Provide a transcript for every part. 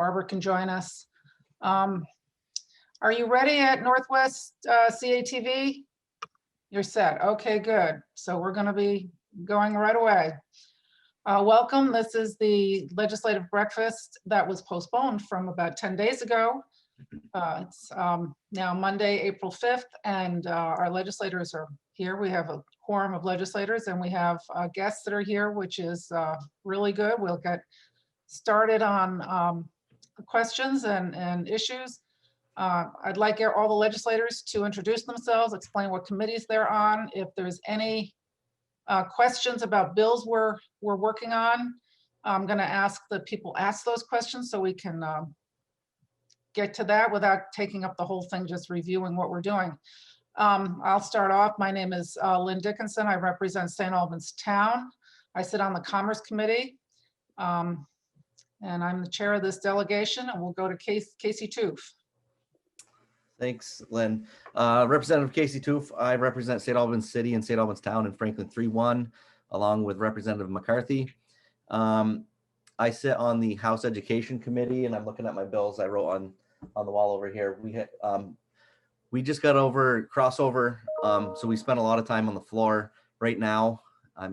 Barbara can join us. Are you ready at Northwest CATV? You're set. Okay, good. So we're going to be going right away. Welcome. This is the legislative breakfast that was postponed from about 10 days ago. It's now Monday, April 5th, and our legislators are here. We have a quorum of legislators, and we have guests that are here, which is really good. We'll get started on questions and issues. I'd like all the legislators to introduce themselves, explain what committees they're on. If there's any questions about bills we're working on, I'm going to ask the people ask those questions so we can get to that without taking up the whole thing, just reviewing what we're doing. I'll start off. My name is Lynn Dickinson. I represent St. Albans Town. I sit on the Commerce Committee, and I'm the chair of this delegation, and we'll go to Casey Toof. Thanks, Lynn. Representative Casey Toof. I represent St. Albans City and St. Albans Town in Franklin 3-1, along with Representative McCarthy. I sit on the House Education Committee, and I'm looking at my bills I wrote on the wall over here. We just got over crossover, so we spent a lot of time on the floor. Right now, I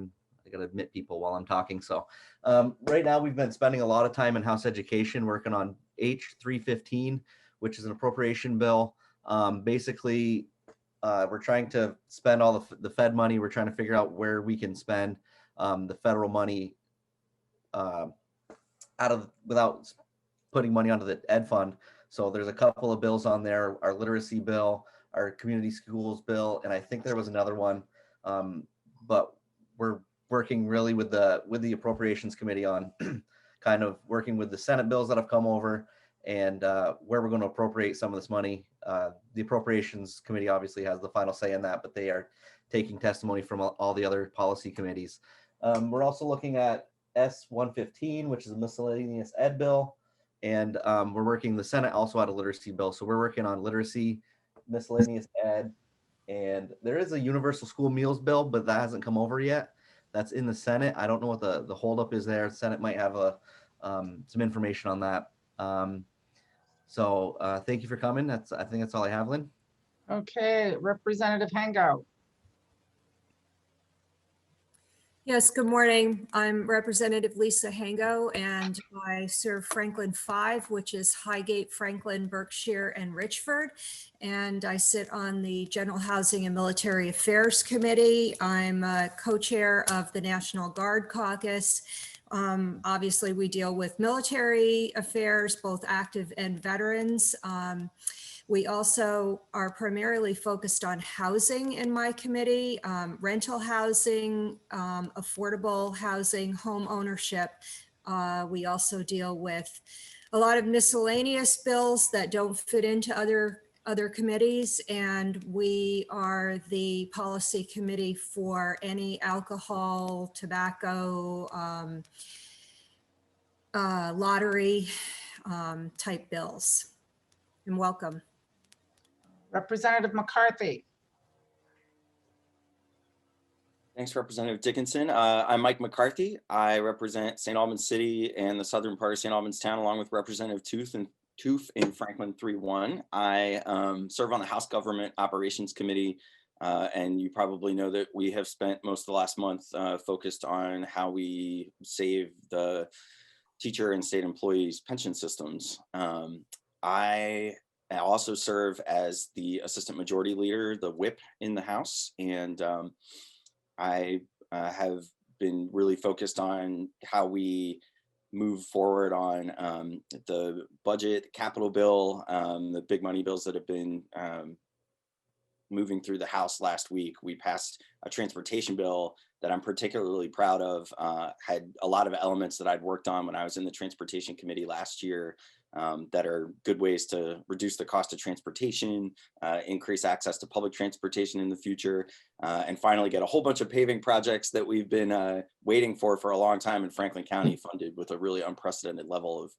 gotta admit people while I'm talking. So right now we've been spending a lot of time in House Education working on H315, which is an appropriation bill. Basically, we're trying to spend all the Fed money. We're trying to figure out where we can spend the federal money without putting money onto the ed fund. So there's a couple of bills on there: our literacy bill, our community schools bill, and I think there was another one. But we're working really with the appropriations committee on kind of working with the Senate bills that have come over, and where we're going to appropriate some of this money. The appropriations committee obviously has the final say in that, but they are taking testimony from all the other policy committees. We're also looking at S115, which is a miscellaneous ed bill, and we're working, the Senate also had a literacy bill, so we're working on literacy, miscellaneous ed, and there is a universal school meals bill, but that hasn't come over yet. That's in the Senate. I don't know what the holdup is there. The Senate might have some information on that. So thank you for coming. I think that's all I have, Lynn. Okay, Representative Hangout. Yes, good morning. I'm Representative Lisa Hango, and I serve Franklin 5, which is Highgate, Franklin, Berkshire, and Richford. And I sit on the General Housing and Military Affairs Committee. I'm co-chair of the National Guard Caucus. Obviously, we deal with military affairs, both active and veterans. We also are primarily focused on housing in my committee, rental housing, affordable housing, home ownership. We also deal with a lot of miscellaneous bills that don't fit into other committees, and we are the policy committee for any alcohol, tobacco, lottery type bills. And welcome. Representative McCarthy. Thanks, Representative Dickinson. I'm Mike McCarthy. I represent St. Albans City and the southern part of St. Albans Town, along with Representative Toof in Franklin 3-1. I serve on the House Government Operations Committee, and you probably know that we have spent most of the last month focused on how we save the teacher and state employees' pension systems. I also serve as the Assistant Majority Leader, the whip in the House, and I have been really focused on how we move forward on the budget, capital bill, the big money bills that have been moving through the House last week. We passed a transportation bill that I'm particularly proud of, had a lot of elements that I'd worked on when I was in the Transportation Committee last year, that are good ways to reduce the cost of transportation, increase access to public transportation in the future, and finally get a whole bunch of paving projects that we've been waiting for a long time in Franklin County funded with a really unprecedented level of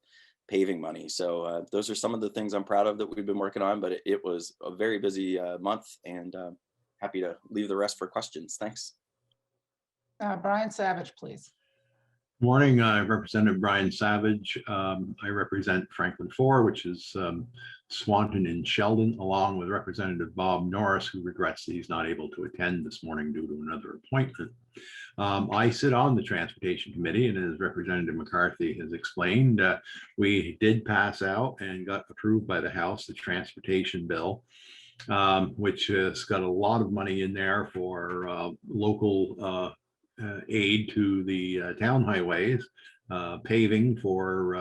paving money. So those are some of the things I'm proud of that we've been working on, but it was a very busy month, and happy to leave the rest for questions. Thanks. Brian Savage, please. Morning, Representative Brian Savage. I represent Franklin 4, which is Swanton and Sheldon, along with Representative Bob Norris, who regrets that he's not able to attend this morning due to another appointment. I sit on the Transportation Committee, and as Representative McCarthy has explained, we did pass out and got approved by the House the Transportation Bill, which has got a lot of money in there for local aid to the town highways, paving for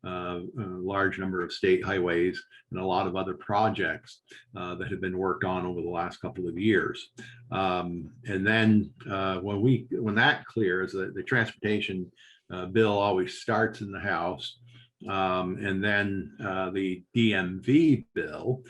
a large number of state highways, and a lot of other projects that have been worked on over the last couple of years. And then when that clears, the transportation bill always starts in the House. And then the DMV bill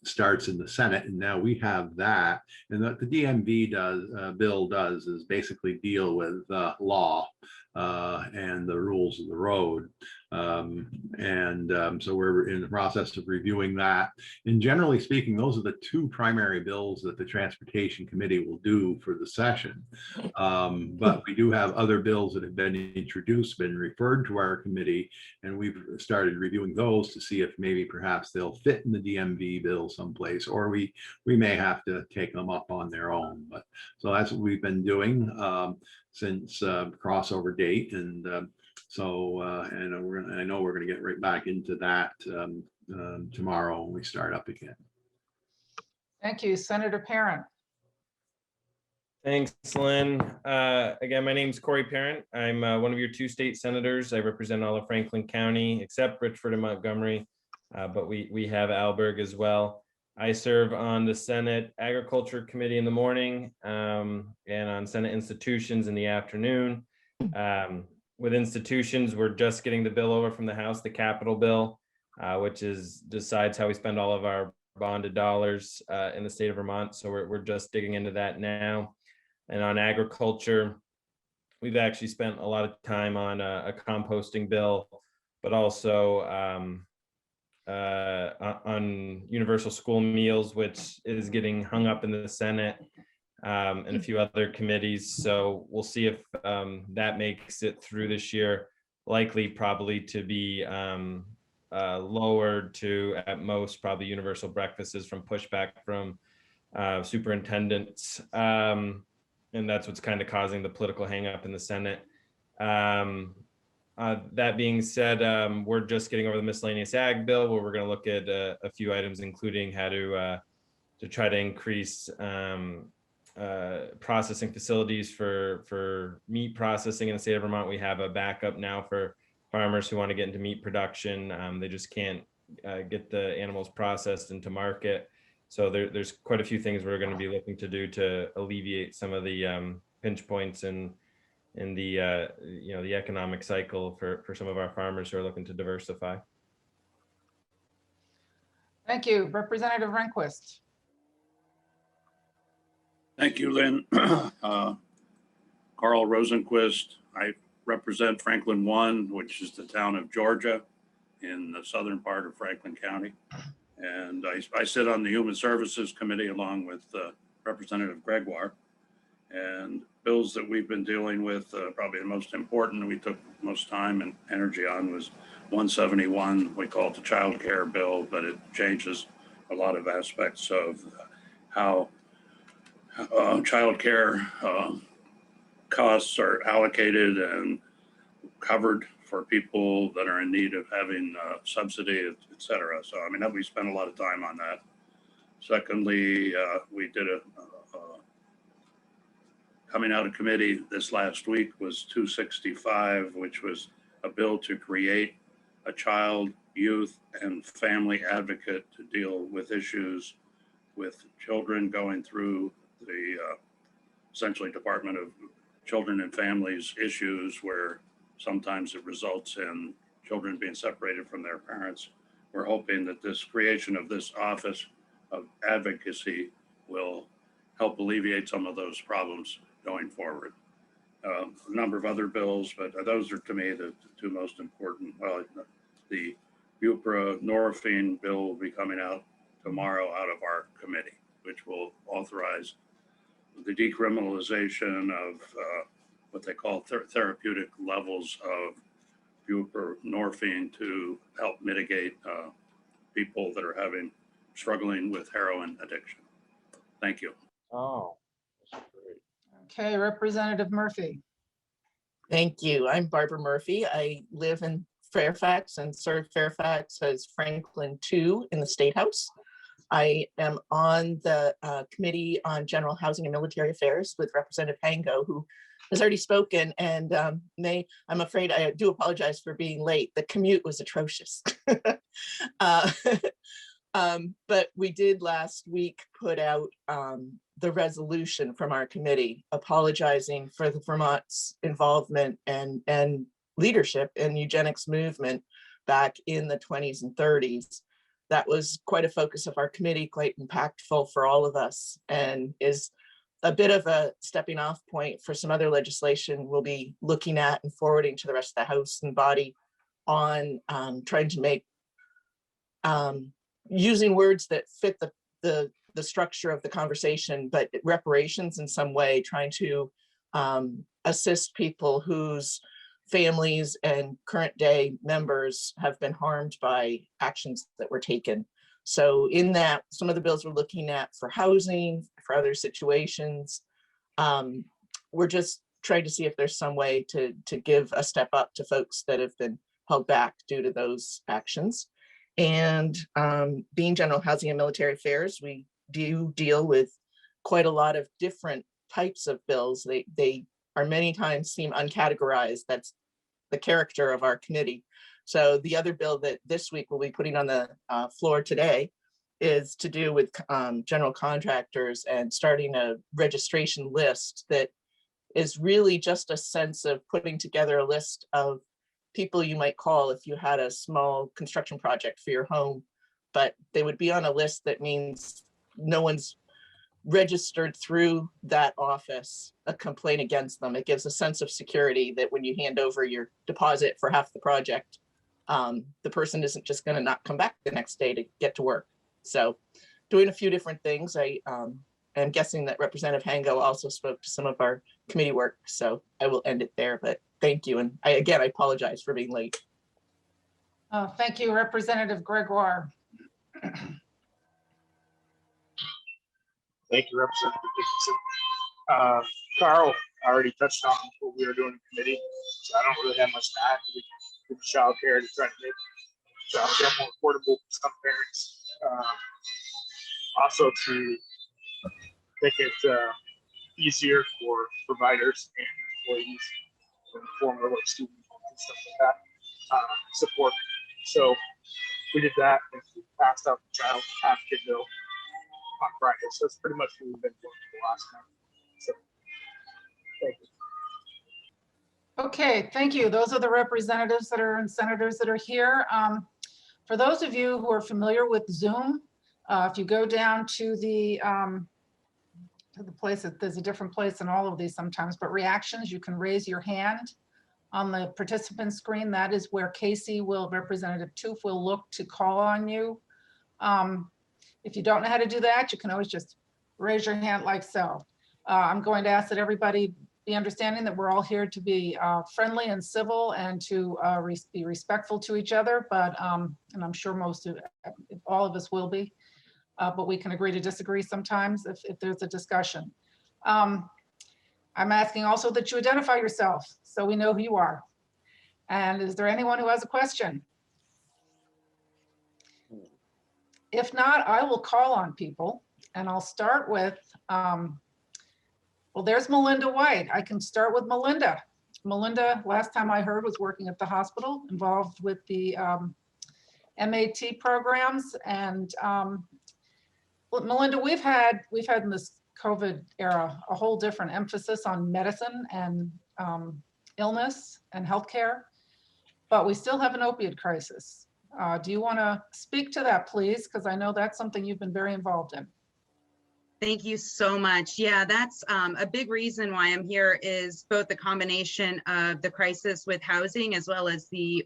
starts in the Senate, and now we have that. And what the DMV bill does is basically deal with law and the rules of the road. So we're in the process of reviewing that. And generally speaking, those are the two primary bills that the Transportation Committee will do for the session. But we do have other bills that have been introduced, been referred to our committee, and we've started reviewing those to see if maybe perhaps they'll fit in the DMV bill someplace, or we may have to take them up on their own. But so that's what we've been doing since crossover date. And I know we're going to get right back into that tomorrow when we start up again. Thank you. Senator Parent. Thanks, Lynn. Again, my name is Corey Parent. I'm one of your two state senators. I represent all of Franklin County except Richford and Montgomery, but we have Alberg as well. I serve on the Senate Agriculture Committee in the morning and on Senate Institutions in the afternoon. With institutions, we're just getting the bill over from the House, the capital bill, which decides how we spend all of our bonded dollars in the state of Vermont. So we're just digging into that now. And on agriculture, we've actually spent a lot of time on a composting bill, but also on universal school meals, which is getting hung up in the Senate and a few other committees. So we'll see if that makes it through this year. Likely probably to be lowered to, at most, probably universal breakfasts from pushback from superintendents. And that's what's kind of causing the political hang up in the Senate. That being said, we're just getting over the miscellaneous ag bill, where we're going to look at a few items, including how to try to increase processing facilities for meat processing in the state of Vermont. We have a backup now for farmers who want to get into meat production. They just can't get the animals processed into market. So there's quite a few things we're going to be looking to do to alleviate some of the pinch points in the the economic cycle for some of our farmers who are looking to diversify. Thank you. Representative Rehnquist. Thank you, Lynn. Carl Rosenquist. I represent Franklin 1, which is the town of Georgia in the southern part of Franklin County. And I sit on the Human Services Committee along with Representative Gregoire. And bills that we've been dealing with, probably the most important we took most time and energy on was 171. We call it the child care bill, but it changes a lot of aspects of how child care costs are allocated and covered for people that are in need of having subsidy, et cetera. So, I mean, we spent a lot of time on that. Secondly, we did coming out of committee this last week was 265, which was a bill to create a child, youth, and family advocate to deal with issues with children going through the essentially Department of Children and Families issues, where sometimes it results in children being separated from their parents. We're hoping that this creation of this office of advocacy will help alleviate some of those problems going forward. A number of other bills, but those are to me the two most important. Well, the Buprenorphine bill will be coming out tomorrow out of our committee, which will authorize the decriminalization of what they call therapeutic levels of buprenorphine to help mitigate people that are struggling with heroin addiction. Thank you. Oh, that's great. Okay, Representative Murphy. Thank you. I'm Barbara Murphy. I live in Fairfax and serve Fairfax as Franklin 2 in the State House. I am on the Committee on General Housing and Military Affairs with Representative Hango, who has already spoken, and I'm afraid I do apologize for being late. The commute was atrocious. But we did last week put out the resolution from our committee apologizing for the Vermont's involvement and leadership in eugenics movement back in the 20s and 30s. That was quite a focus of our committee, quite impactful for all of us, and is a bit of a stepping off point for some other legislation we'll be looking at and forwarding to the rest of the House and body on trying to make using words that fit the structure of the conversation, but reparations in some way, trying to assist people whose families and current day members have been harmed by actions that were taken. So in that, some of the bills we're looking at for housing, for other situations, we're just trying to see if there's some way to give a step up to folks that have been held back due to those actions. And being General Housing and Military Affairs, we do deal with quite a lot of different types of bills. They are many times seem uncategorized. That's the character of our committee. So the other bill that this week we'll be putting on the floor today is to do with general contractors and starting a registration list that is really just a sense of putting together a list of people you might call if you had a small construction project for your home, but they would be on a list that means no one's registered through that office a complaint against them. It gives a sense of security that when you hand over your deposit for half the project, the person isn't just going to not come back the next day to get to work. So doing a few different things. I am guessing that Representative Hango also spoke to some of our committee work, so I will end it there, but thank you. And I apologize for being late. Thank you, Representative Gregoire. Thank you, Representative Dickinson. Carl already touched on what we were doing in committee, so I don't really have much to add to the child care to try to make child care more affordable for some parents. Also to make it easier for providers and employees in the form of like student loans and stuff like that, support. So we did that and we passed out the child advocate bill on Friday. So that's pretty much what we've been doing for the last month. So thank you. Okay, thank you. Those are the representatives that are and senators that are here. For those of you who are familiar with Zoom, if you go down to the place, there's a different place in all of these sometimes, but reactions, you can raise your hand on the participant screen. That is where Casey Representative Toof will look to call on you. If you don't know how to do that, you can always just raise your hand like so. I'm going to ask that everybody be understanding that we're all here to be friendly and civil and to be respectful to each other, but and I'm sure all of us will be, but we can agree to disagree sometimes if there's a discussion. I'm asking also that you identify yourself so we know who you are. And is there anyone who has a question? If not, I will call on people, and I'll start with, well, there's Melinda White. I can start with Melinda. Melinda, last time I heard, was working at the hospital, involved with the MAT programs. And well, Melinda, we've had in this COVID era a whole different emphasis on medicine and illness and healthcare, but we still have an opioid crisis. Do you want to speak to that, please? Because I know that's something you've been very involved in. Thank you so much. Yeah, that's a big reason why I'm here is both the combination of the crisis with housing as well as the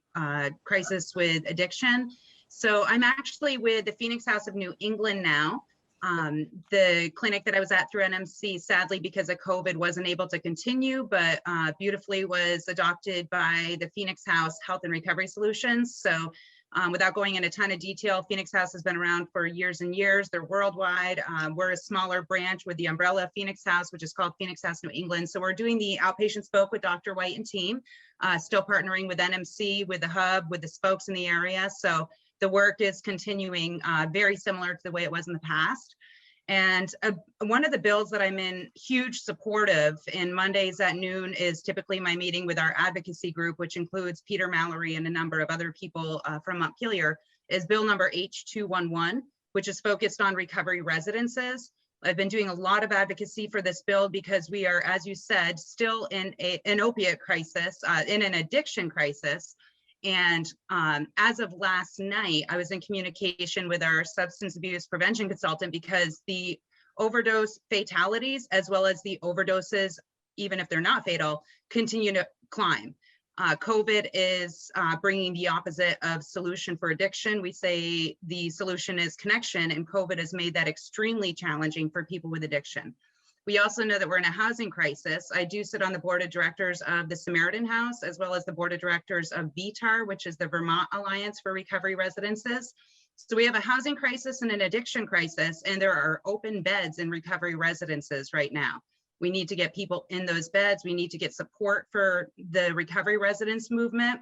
crisis with addiction. So I'm actually with the Phoenix House of New England now. The clinic that I was at through NMC, sadly, because of COVID, wasn't able to continue, but beautifully was adopted by the Phoenix House Health and Recovery Solutions. So without going into a ton of detail, Phoenix House has been around for years and years. They're worldwide. We're a smaller branch with the umbrella Phoenix House, which is called Phoenix House New England. So we're doing the outpatient spoke with Dr. White and team, still partnering with NMC, with the hub, with the spokes in the area. So the work is continuing very similar to the way it was in the past. And one of the bills that I'm in huge support of, and Mondays at noon is typically my meeting with our advocacy group, which includes Peter Mallory and a number of other people from Montpelier, is bill number H211, which is focused on recovery residences. I've been doing a lot of advocacy for this bill because we are, as you said, still in an opiate crisis, in an addiction crisis. And as of last night, I was in communication with our substance abuse prevention consultant because the overdose fatalities, as well as the overdoses, even if they're not fatal, continue to climb. COVID is bringing the opposite of solution for addiction. We say the solution is connection, and COVID has made that extremely challenging for people with addiction. We also know that we're in a housing crisis. I do sit on the board of directors of the Samaritan House, as well as the board of directors of VTAR, which is the Vermont Alliance for Recovery Residences. So we have a housing crisis and an addiction crisis, and there are open beds in recovery residences right now. We need to get people in those beds. We need to get support for the recovery residence movement.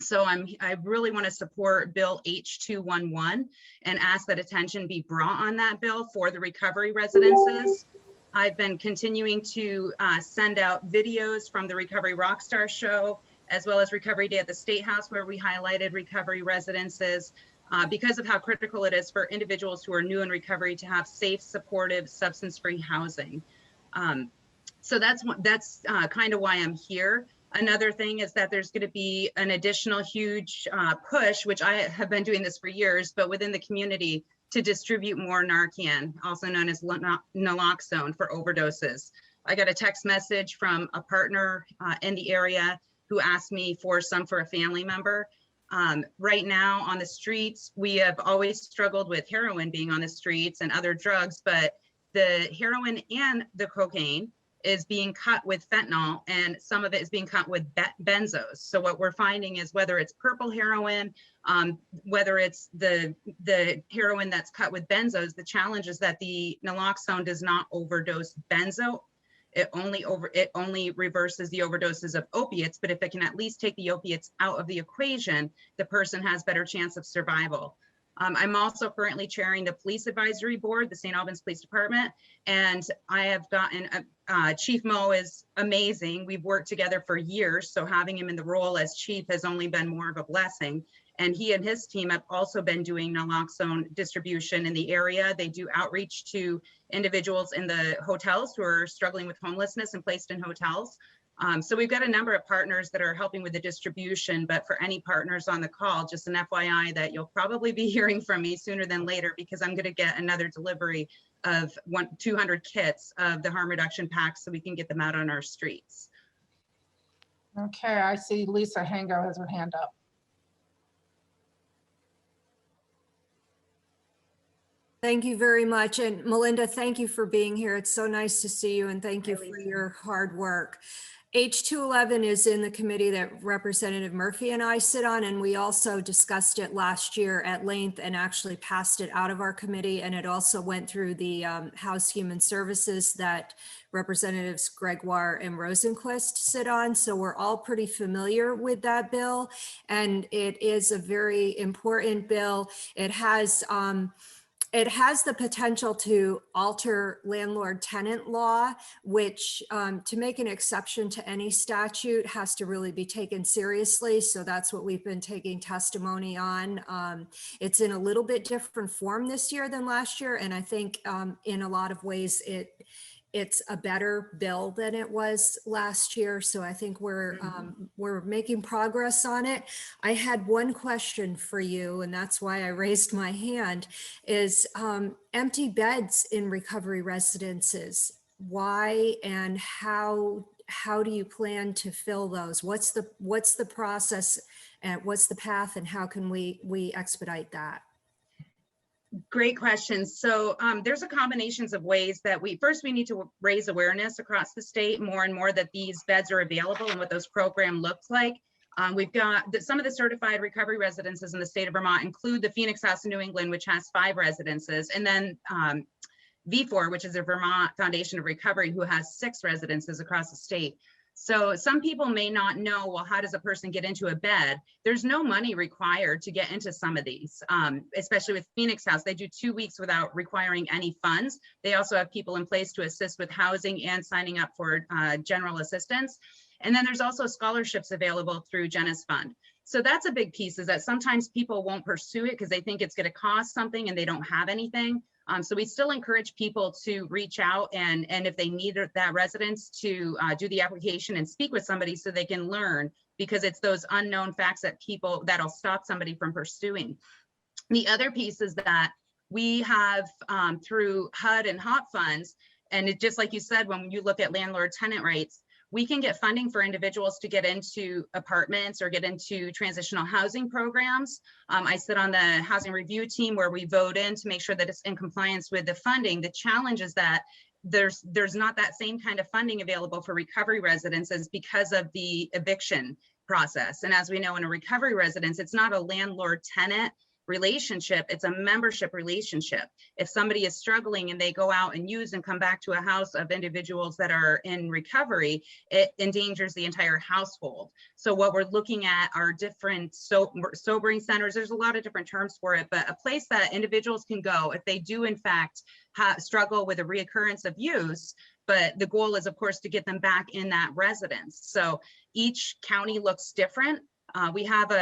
So I really want to support Bill H211 and ask that attention be brought on that bill for the recovery residences. I've been continuing to send out videos from the Recovery Rockstar show, as well as Recovery Day at the State House, where we highlighted recovery residences because of how critical it is for individuals who are new in recovery to have safe, supportive, substance-free housing. So that's kind of why I'm here. Another thing is that there's going to be an additional huge push, which I have been doing this for years, but within the community, to distribute more Narcan, also known as naloxone, for overdoses. I got a text message from a partner in the area who asked me for some for a family member. Right now on the streets, we have always struggled with heroin being on the streets and other drugs, but the heroin and the cocaine is being cut with fentanyl, and some of it is being cut with benzos. So what we're finding is whether it's purple heroin, whether it's the heroin that's cut with benzos, the challenge is that the naloxone does not overdose benzo. It only reverses the overdoses of opiates, but if it can at least take the opiates out of the equation, the person has better chance of survival. I'm also currently chairing the Police Advisory Board, the St. Albans Police Department, and I have gotten, Chief Mo is amazing. We've worked together for years, so having him in the role as chief has only been more of a blessing. And he and his team have also been doing naloxone distribution in the area. They do outreach to individuals in the hotels who are struggling with homelessness and placed in hotels. So we've got a number of partners that are helping with the distribution, but for any partners on the call, just an FYI that you'll probably be hearing from me sooner than later, because I'm going to get another delivery of 200 kits of the harm reduction packs so we can get them out on our streets. Okay, I see Lisa Hango has her hand up. Thank you very much. And Melinda, thank you for being here. It's so nice to see you, and thank you for your hard work. H211 is in the committee that Representative Murphy and I sit on, and we also discussed it last year at length and actually passed it out of our committee. And it also went through the House Human Services that Representatives Gregoire and Rosenquist sit on. So we're all pretty familiar with that bill, and it is a very important bill. It has the potential to alter landlord-tenant law, which to make an exception to any statute has to really be taken seriously. So that's what we've been taking testimony on. It's in a little bit different form this year than last year. And I think in a lot of ways, it's a better bill than it was last year. So I think we're making progress on it. I had one question for you, and that's why I raised my hand, is empty beds in recovery residences. Why and how do you plan to fill those? What's the process and what's the path, and how can we expedite that? Great question. So there's a combinations of ways that we need to raise awareness across the state more and more that these beds are available and what those program looks like. We've got some of the certified recovery residences in the state of Vermont include the Phoenix House in New England, which has 5 residences, and then V4, which is the Vermont Foundation of Recovery, who has 6 residences across the state. So some people may not know, well, how does a person get into a bed? There's no money required to get into some of these, especially with Phoenix House. They do 2 weeks without requiring any funds. They also have people in place to assist with housing and signing up for general assistance. And then there's also scholarships available through Jenna's Fund. So that's a big piece, is that sometimes people won't pursue it because they think it's going to cost something and they don't have anything. So we still encourage people to reach out and if they need that residence to do the application and speak with somebody so they can learn, because it's those unknown facts that that'll stop somebody from pursuing. The other piece is that we have through HUD and HOP funds, and it, just like you said, when you look at landlord tenant rates, we can get funding for individuals to get into apartments or get into transitional housing programs. I sit on the housing review team where we vote in to make sure that it's in compliance with the funding. The challenge is that there's not that same kind of funding available for recovery residences because of the eviction process. And as we know, in a recovery residence, it's not a landlord tenant relationship, it's a membership relationship. If somebody is struggling and they go out and use and come back to a house of individuals that are in recovery, it endangers the entire household. So what we're looking at are different sobering centers. There's a lot of different terms for it, but a place that individuals can go if they do in fact struggle with a reoccurrence of use. But the goal is, of course, to get them back in that residence. So each county looks different. We have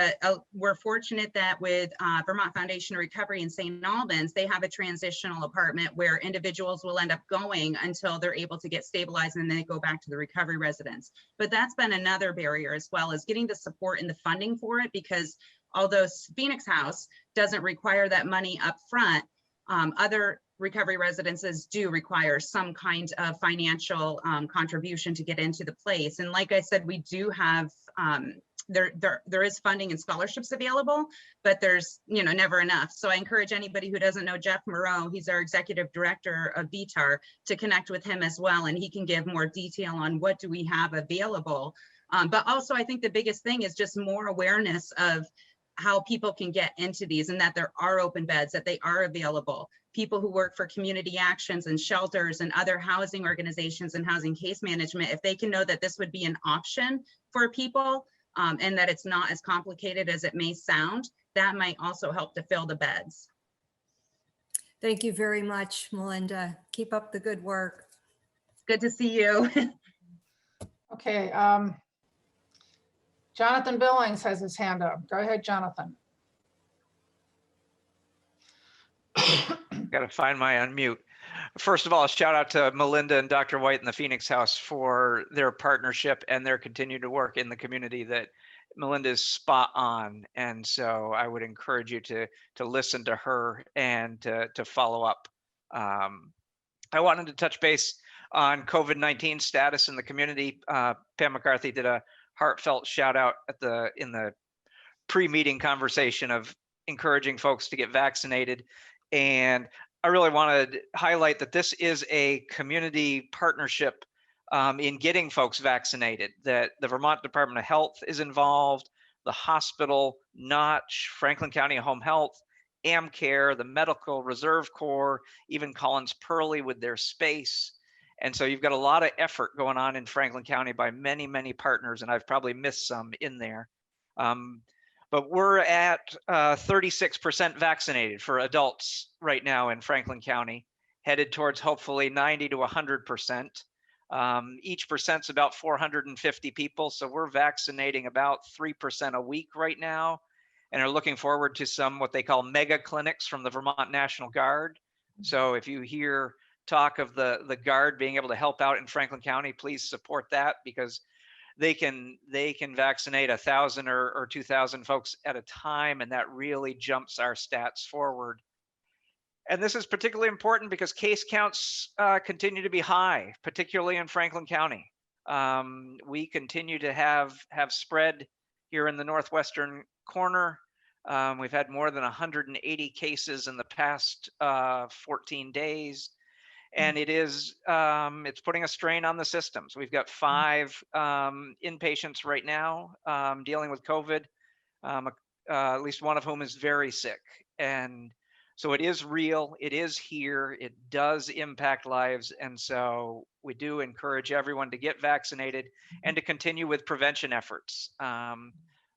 we're fortunate that with Vermont Foundation of Recovery in St. Albans, they have a transitional apartment where individuals will end up going until they're able to get stabilized and then they go back to the recovery residence. But that's been another barrier, as well as getting the support and the funding for it, because although Phoenix House doesn't require that money up front, other recovery residences do require some kind of financial contribution to get into the place. And like I said, we do have there is funding and scholarships available, but there's never enough. So I encourage anybody who doesn't know Jeff Moreau, he's our executive director of VTAR, to connect with him as well, and he can give more detail on what do we have available. But also, I think the biggest thing is just more awareness of how people can get into these, and that there are open beds, that they are available. People who work for community actions and shelters and other housing organizations and housing case management, if they can know that this would be an option for people, and that it's not as complicated as it may sound, that might also help to fill the beds. Thank you very much, Melinda. Keep up the good work. Good to see you. Okay, Jonathan Billings has his hand up. Go ahead, Jonathan. Got to find my unmute. First of all, a shout out to Melinda and Dr. White and the Phoenix House for their partnership and their continued work in the community. That Melinda is spot on. And so I would encourage you to listen to her and to follow up. I wanted to touch base on COVID-19 status in the community. Pam McCarthy did a heartfelt shout out in the pre-meeting conversation of encouraging folks to get vaccinated. And I really want to highlight that this is a community partnership in getting folks vaccinated, that the Vermont Department of Health is involved, the hospital, Notch, Franklin County Home Health, AmCare, the Medical Reserve Corps, even Collins Pearly with their space. And so you've got a lot of effort going on in Franklin County by many, many partners, and I've probably missed some in there. But we're at 36% vaccinated for adults right now in Franklin County, headed towards hopefully 90 to 100%. Each percent's about 450 people. So we're vaccinating about 3% a week right now, and are looking forward to some what they call mega clinics from the Vermont National Guard. So if you hear talk of the Guard being able to help out in Franklin County, please support that, because they can vaccinate 1,000 or 2,000 folks at a time, and that really jumps our stats forward. And this is particularly important because case counts continue to be high, particularly in Franklin County. We continue to have spread here in the northwestern corner. We've had more than 180 cases in the past 14 days. And it's putting a strain on the systems. We've got 5 inpatients right now dealing with COVID, at least one of whom is very sick. And so it is real, it is here, it does impact lives. And so we do encourage everyone to get vaccinated and to continue with prevention efforts.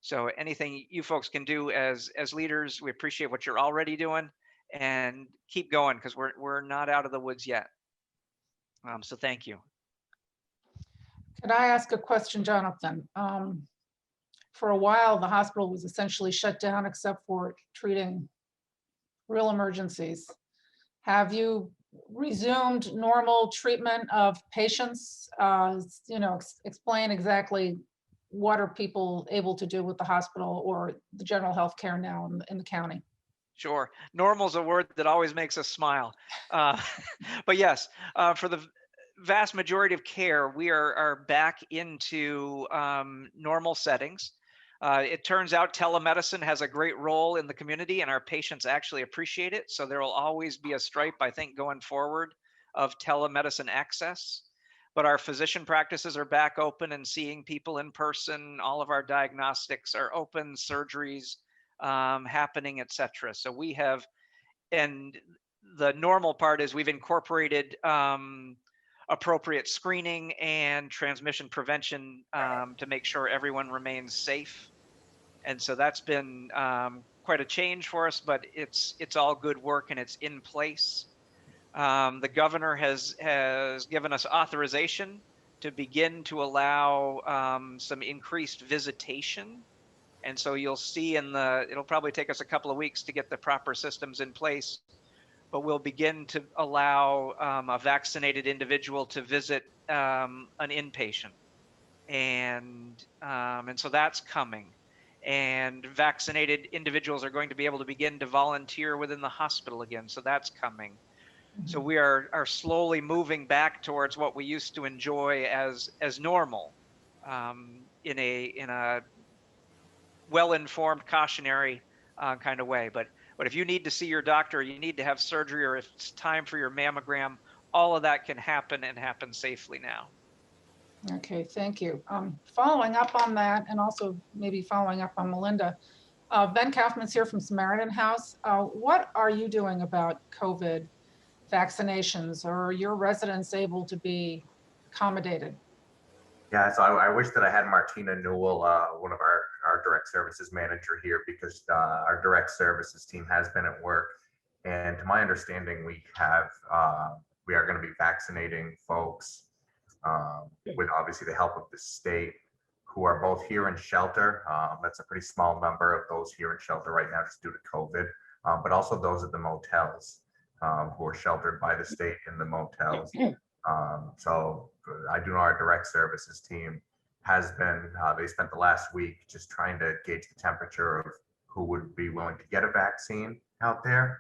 So anything you folks can do as leaders, we appreciate what you're already doing, and keep going, because we're not out of the woods yet. So thank you. Could I ask a question, Jonathan? For a while, the hospital was essentially shut down except for treating real emergencies. Have you resumed normal treatment of patients? Explain exactly what are people able to do with the hospital or the general health care now in the county? Sure. Normal is a word that always makes us smile. But yes, for the vast majority of care, we are back into normal settings. It turns out telemedicine has a great role in the community, and our patients actually appreciate it. So there will always be a stripe, I think, going forward of telemedicine access. But our physician practices are back open and seeing people in person. All of our diagnostics are open, surgeries happening, etc. So we have, and the normal part is we've incorporated appropriate screening and transmission prevention to make sure everyone remains safe. And so that's been quite a change for us, but it's all good work and it's in place. The governor has given us authorization to begin to allow some increased visitation. And so you'll see it'll probably take us a couple of weeks to get the proper systems in place, but we'll begin to allow a vaccinated individual to visit an inpatient. And so that's coming. And vaccinated individuals are going to be able to begin to volunteer within the hospital again. So that's coming. So we are slowly moving back towards what we used to enjoy as normal, in a well-informed, cautionary kind of way. But if you need to see your doctor, you need to have surgery, or if it's time for your mammogram, all of that can happen and happen safely now. Okay, thank you. Following up on that, and also maybe following up on Melinda, Ben Kaufman's here from Samaritan House. What are you doing about COVID vaccinations? Or are your residents able to be accommodated? Yeah, so I wish that I had Martina Newell, one of our direct services manager here, because our direct services team has been at work. And to my understanding, we are going to be vaccinating folks with obviously the help of the state, who are both here in shelter. That's a pretty small number of those here in shelter right now just due to COVID, but also those at the motels who are sheltered by the state in the motels. So I do know our direct services team has been, they spent the last week just trying to gauge the temperature of who would be willing to get a vaccine out there.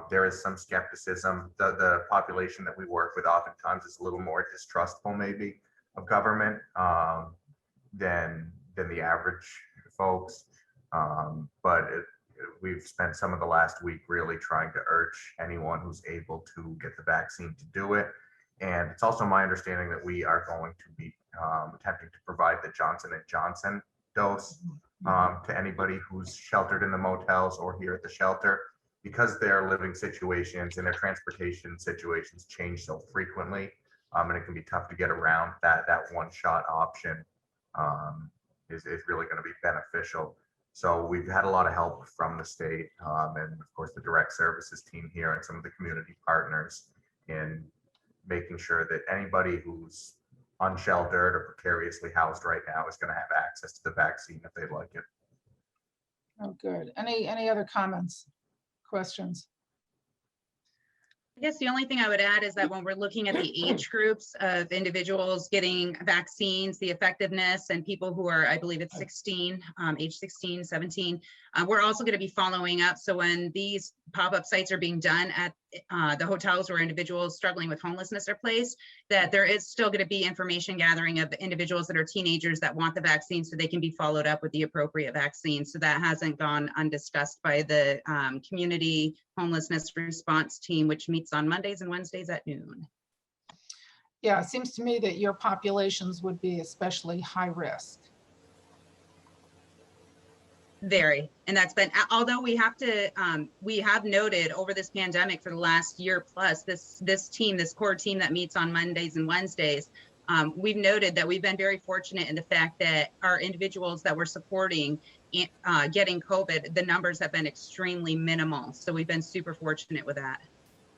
There is some skepticism. The population that we work with oftentimes is a little more distrustful maybe of government than the average folks. But we've spent some of the last week really trying to urge anyone who's able to get the vaccine to do it. And it's also my understanding that we are going to be attempting to provide the Johnson & Johnson dose to anybody who's sheltered in the motels or here at the shelter, because their living situations and their transportation situations change so frequently, and it can be tough to get around. That one-shot option is really going to be beneficial. So we've had a lot of help from the state and of course the direct services team here and some of the community partners in making sure that anybody who's unsheltered or precariously housed right now is going to have access to the vaccine if they'd like it. Oh, good. Any other comments, questions? I guess the only thing I would add is that when we're looking at the age groups of individuals getting vaccines, the effectiveness, and people who are, I believe it's 16, age 16, 17, we're also going to be following up. So when these pop-up sites are being done at the hotels where individuals struggling with homelessness are placed, that there is still going to be information gathering of individuals that are teenagers that want the vaccine so they can be followed up with the appropriate vaccine. So that hasn't gone undiscussed by the community homelessness response team, which meets on Mondays and Wednesdays at noon. Yeah, it seems to me that your populations would be especially high risk. Very, and that's been, although we have to, we have noted over this pandemic for the last year plus, this team, this core team that meets on Mondays and Wednesdays, we've noted that we've been very fortunate in the fact that our individuals that we're supporting getting COVID, the numbers have been extremely minimal. So we've been super fortunate with that.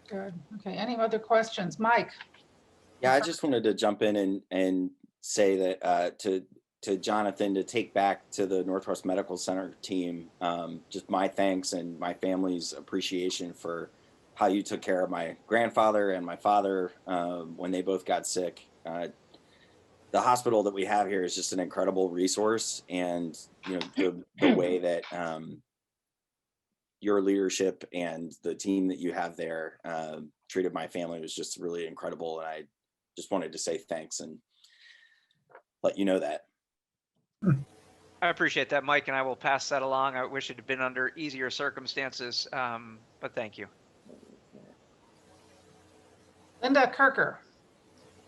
Good. Okay. Any other questions? Mike? Yeah, I just wanted to jump in and say that to Jonathan, to take back to the Northwest Medical Center team, just my thanks and my family's appreciation for how you took care of my grandfather and my father when they both got sick. The hospital that we have here is just an incredible resource, and the way that your leadership and the team that you have there treated my family was just really incredible, and I just wanted to say thanks and let you know that. I appreciate that, Mike, and I will pass that along. I wish it had been under easier circumstances, but thank you. Linda Kirker.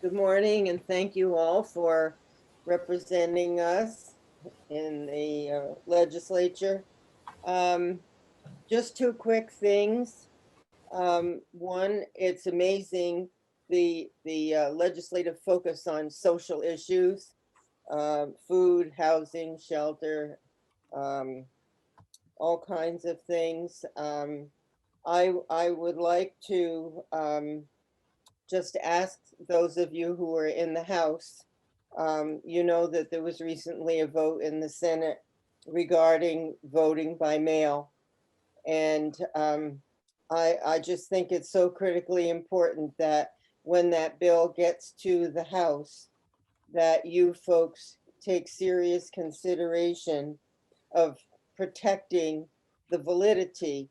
Good morning, and thank you all for representing us in the legislature. Just two quick things. One, it's amazing the legislative focus on social issues. Food, housing, shelter, all kinds of things. I would like to just ask those of you who are in the House, you know that there was recently a vote in the Senate regarding voting by mail. And I just think it's so critically important that when that bill gets to the House, that you folks take serious consideration of protecting the validity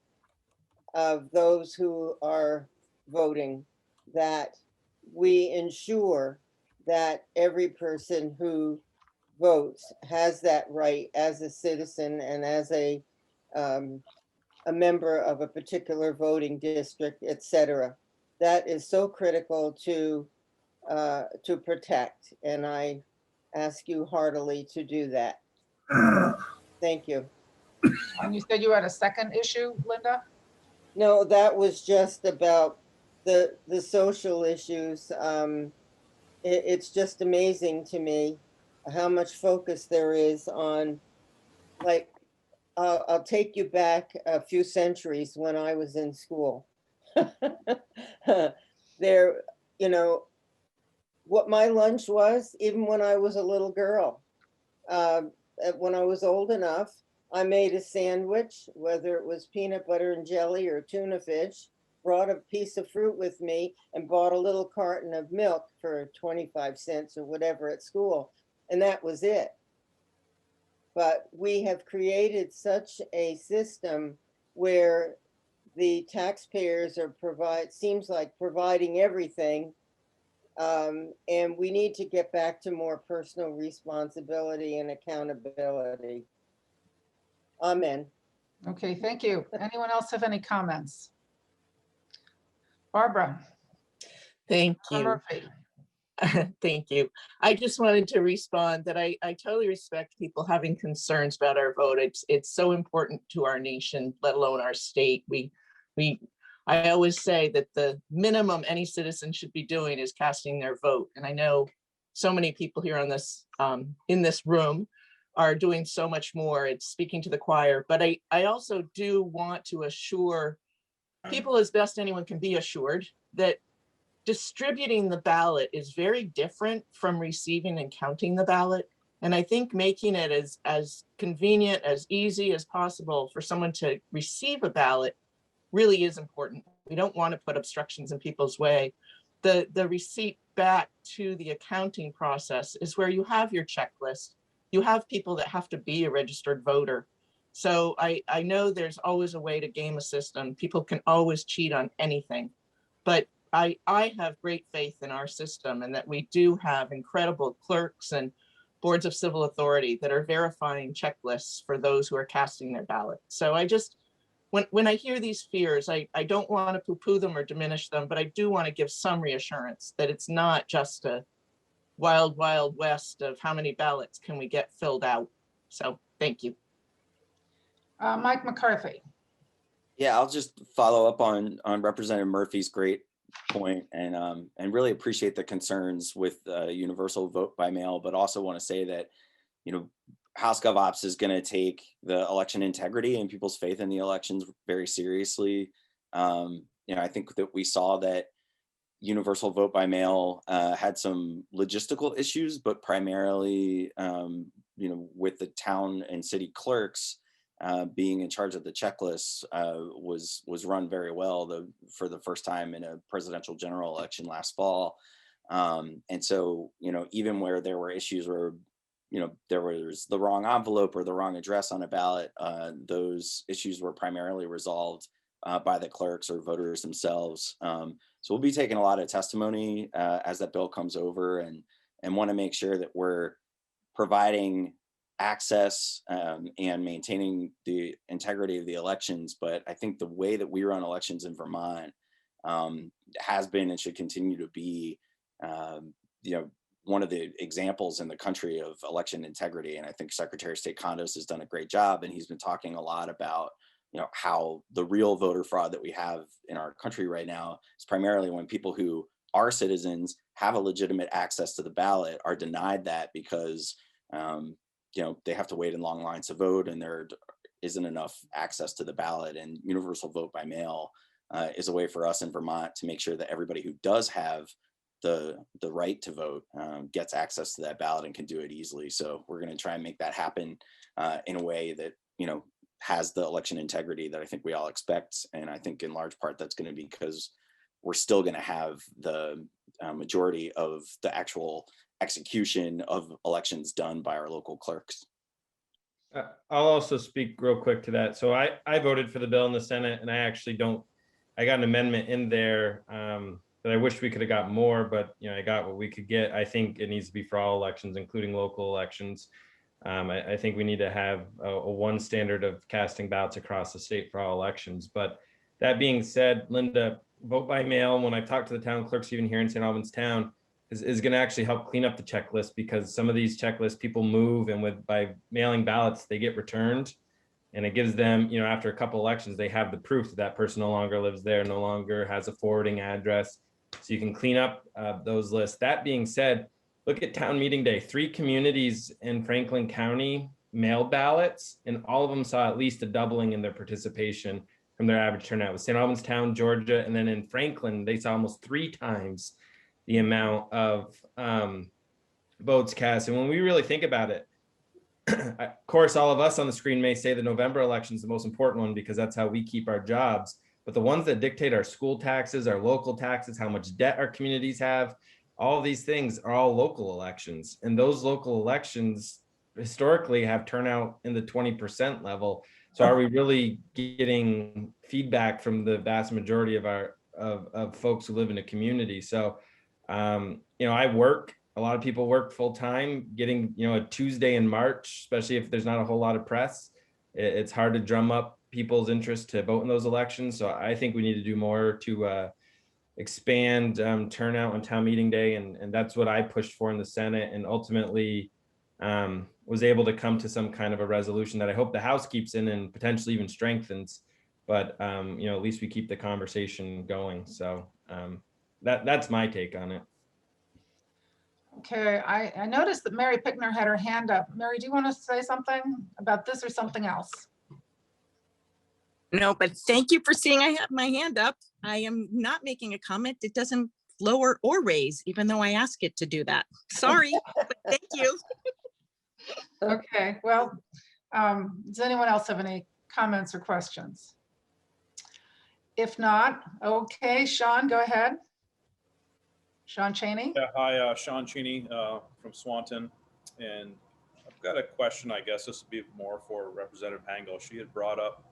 of those who are voting, that we ensure that every person who votes has that right as a citizen and as a member of a particular voting district, etc. That is so critical to protect, and I ask you heartily to do that. Thank you. And you said you had a second issue, Linda? No, that was just about the social issues. It's just amazing to me how much focus there is on, like, I'll take you back a few centuries when I was in school. There, what my lunch was, even when I was a little girl. When I was old enough, I made a sandwich, whether it was peanut butter and jelly or tuna fish, brought a piece of fruit with me, and bought a little carton of milk for 25 cents or whatever at school. And that was it. But we have created such a system where the taxpayers are seems like providing everything. And we need to get back to more personal responsibility and accountability. Amen. Okay, thank you. Anyone else have any comments? Barbara. Thank Barbara you. Murphy. Thank you. I just wanted to respond that I totally respect people having concerns about our vote. It's so important to our nation, let alone our state. I always say that the minimum any citizen should be doing is casting their vote. And I know so many people here on this in this room are doing so much more. It's speaking to the choir, but I also do want to assure people, as best anyone can be assured, that distributing the ballot is very different from receiving and counting the ballot. And I think making it as convenient, as easy as possible for someone to receive a ballot really is important. We don't want to put obstructions in people's way. The receipt back to the accounting process is where you have your checklist. You have people that have to be a registered voter. So I know there's always a way to game a system. People can always cheat on anything. But I have great faith in our system and that we do have incredible clerks and boards of civil authority that are verifying checklists for those who are casting their ballot. So I just, when I hear these fears, I don't want to poo-poo them or diminish them, but I do want to give some reassurance that it's not just a wild, wild west of how many ballots can we get filled out. So thank you. Mike McCarthy. Yeah, I'll just follow up on Representative Murphy's great point and really appreciate the concerns with universal vote by mail, but also want to say that, you know, House Gov Ops is going to take the election integrity and people's faith in the elections very seriously. You know, I think that we saw that universal vote by mail had some logistical issues, but primarily, you know, with the town and city clerks being in charge of the checklists was run very well for the first time in a presidential general election last fall. And so, you know, even where there were issues where, you know, there was the wrong envelope or the wrong address on a ballot, those issues were primarily resolved by the clerks or voters themselves. So we'll be taking a lot of testimony as that bill comes over and want to make sure that we're providing access and maintaining the integrity of the elections. But I think the way that we run elections in Vermont has been and should continue to be, you know, one of the examples in the country of election integrity. And I think Secretary of State Condos has done a great job, and he's been talking a lot about, you know, how the real voter fraud that we have in our country right now is primarily when people who are citizens, have a legitimate access to the ballot, are denied that because you know, they have to wait in long lines to vote and there isn't enough access to the ballot. And universal vote by mail is a way for us in Vermont to make sure that everybody who does have the right to vote gets access to that ballot and can do it easily. So we're going to try and make that happen in a way that, you know, has the election integrity that I think we all expect. And I think in large part that's going to be because we're still going to have the majority of the actual execution of elections done by our local clerks. I'll also speak real quick to that. So I voted for the bill in the Senate, and I got an amendment in there that I wish we could have got more, but you know, I got what we could get. I think it needs to be for all elections, including local elections. I think we need to have a one standard of casting ballots across the state for all elections. But that being said, Linda, vote by mail, when I talked to the town clerks, even here in St. Albans town, is going to actually help clean up the checklist, because some of these checklists people move, and by mailing ballots, they get returned, and it gives them, you know, after a couple elections, they have the proof that that person no longer lives there, no longer has a forwarding address. So you can clean up those lists. That being said, look at town meeting day. 3 communities in Franklin County mailed ballots, and all of them saw at least a doubling in their participation from their average turnout. With St. Albans town, Georgia, and then in Franklin, they saw almost 3 times the amount of votes cast. And when we really think about it, of course, all of us on the screen may say the November election is the most important one because that's how we keep our jobs. But the ones that dictate our school taxes, our local taxes, how much debt our communities have, all of these things are all local elections. And those local elections historically have turnout in the 20% level. So are we really getting feedback from the vast majority of our of folks who live in a community? So you know, a lot of people work full time. Getting, you know, a Tuesday in March, especially if there's not a whole lot of press, it's hard to drum up people's interest to vote in those elections. So I think we need to do more to expand turnout on town meeting day. And that's what I pushed for in the Senate, and ultimately was able to come to some kind of a resolution that I hope the House keeps in and potentially even strengthens. But you know, at least we keep the conversation going. So that's my take on it. Okay, I noticed that Mary Pickner had her hand up. Mary, do you want to say something about this or something else? No, but thank you for seeing I have my hand up. I am not making a comment. It doesn't lower or raise, even though I ask it to do that. Sorry, but thank you. Okay, well, does anyone else have any comments or questions? If not, okay, Sean, go ahead. Sean Cheney. Yeah, hi, Sean Cheney from Swanton, and I've got a question. I guess this would be more for Representative Hango. She had brought up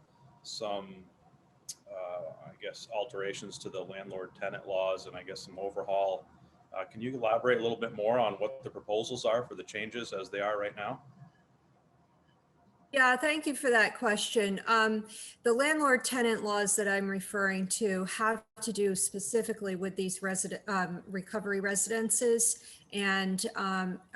some, I guess, alterations to the landlord tenant laws and I guess some overhaul. Can you elaborate a little bit more on what the proposals are for the changes as they are right now? Yeah, thank you for that question. The landlord tenant laws that I'm referring to have to do specifically with these recovery residences and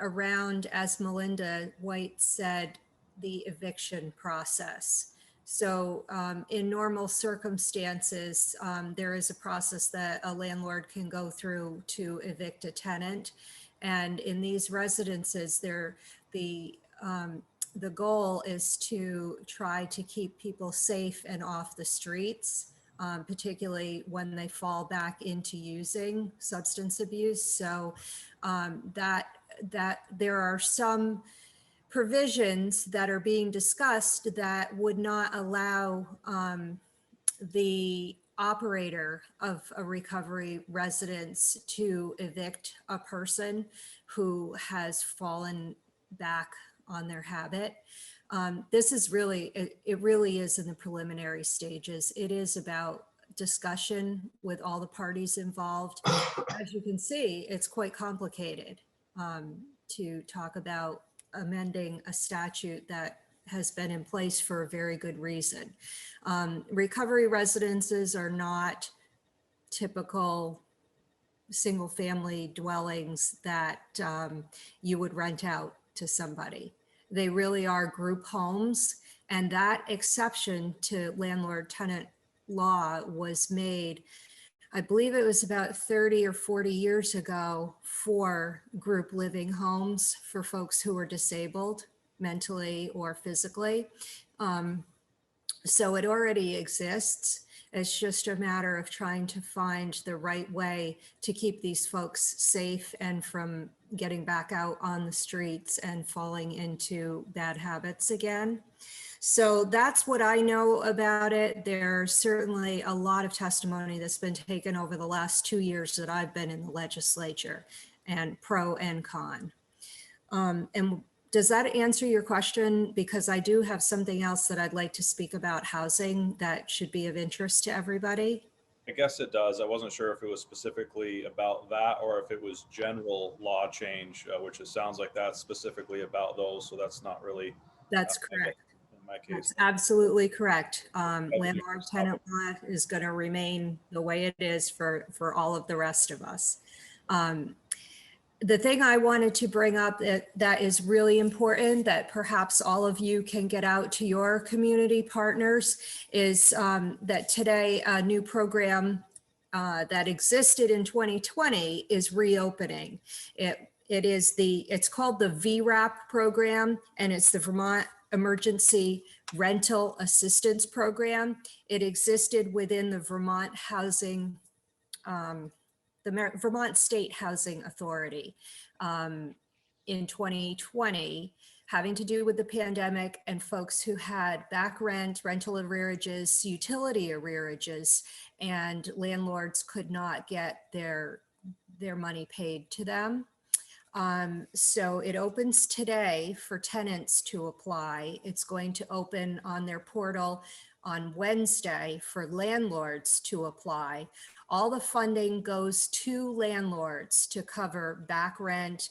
around, as Melinda White said, the eviction process. So in normal circumstances, there is a process that a landlord can go through to evict a tenant. And in these residences, the goal is to try to keep people safe and off the streets, particularly when they fall back into using substance abuse. So that there are some provisions that are being discussed that would not allow the operator of a recovery residence to evict a person who has fallen back on their habit. This is really, it really is in the preliminary stages. It is about discussion with all the parties involved. As you can see, it's quite complicated to talk about amending a statute that has been in place for a very good reason. Recovery residences are not typical single family dwellings that you would rent out to somebody. They really are group homes, and that exception to landlord tenant law was made, I believe it was about 30 or 40 years ago, for group living homes for folks who were disabled mentally or physically. So it already exists. It's just a matter of trying to find the right way to keep these folks safe and from getting back out on the streets and falling into bad habits again. So that's what I know about it. There's certainly a lot of testimony that's been taken over the last 2 years that I've been in the legislature, and pro and con. And does that answer your question? Because I do have something else that I'd like to speak about housing that should be of interest to everybody. I guess it does. I wasn't sure if it was specifically about that or if it was general law change, which it sounds like that's specifically about those. So that's not really. That's correct. In my case. That's absolutely correct. Landlord tenant law is going to remain the way it is for all of the rest of us. The thing I wanted to bring up that is really important, that perhaps all of you can get out to your community partners, is that today a new program that existed in 2020 is reopening. It's called the VRAP program, and it's the Vermont Emergency Rental Assistance Program. It existed within the Vermont Housing, the Vermont State Housing Authority in 2020, having to do with the pandemic and folks who had back rent, rental arrearages, utility arrearages, and landlords could not get their money paid to them. So it opens today for tenants to apply. It's going to open on their portal on Wednesday for landlords to apply. All the funding goes to landlords to cover back rent,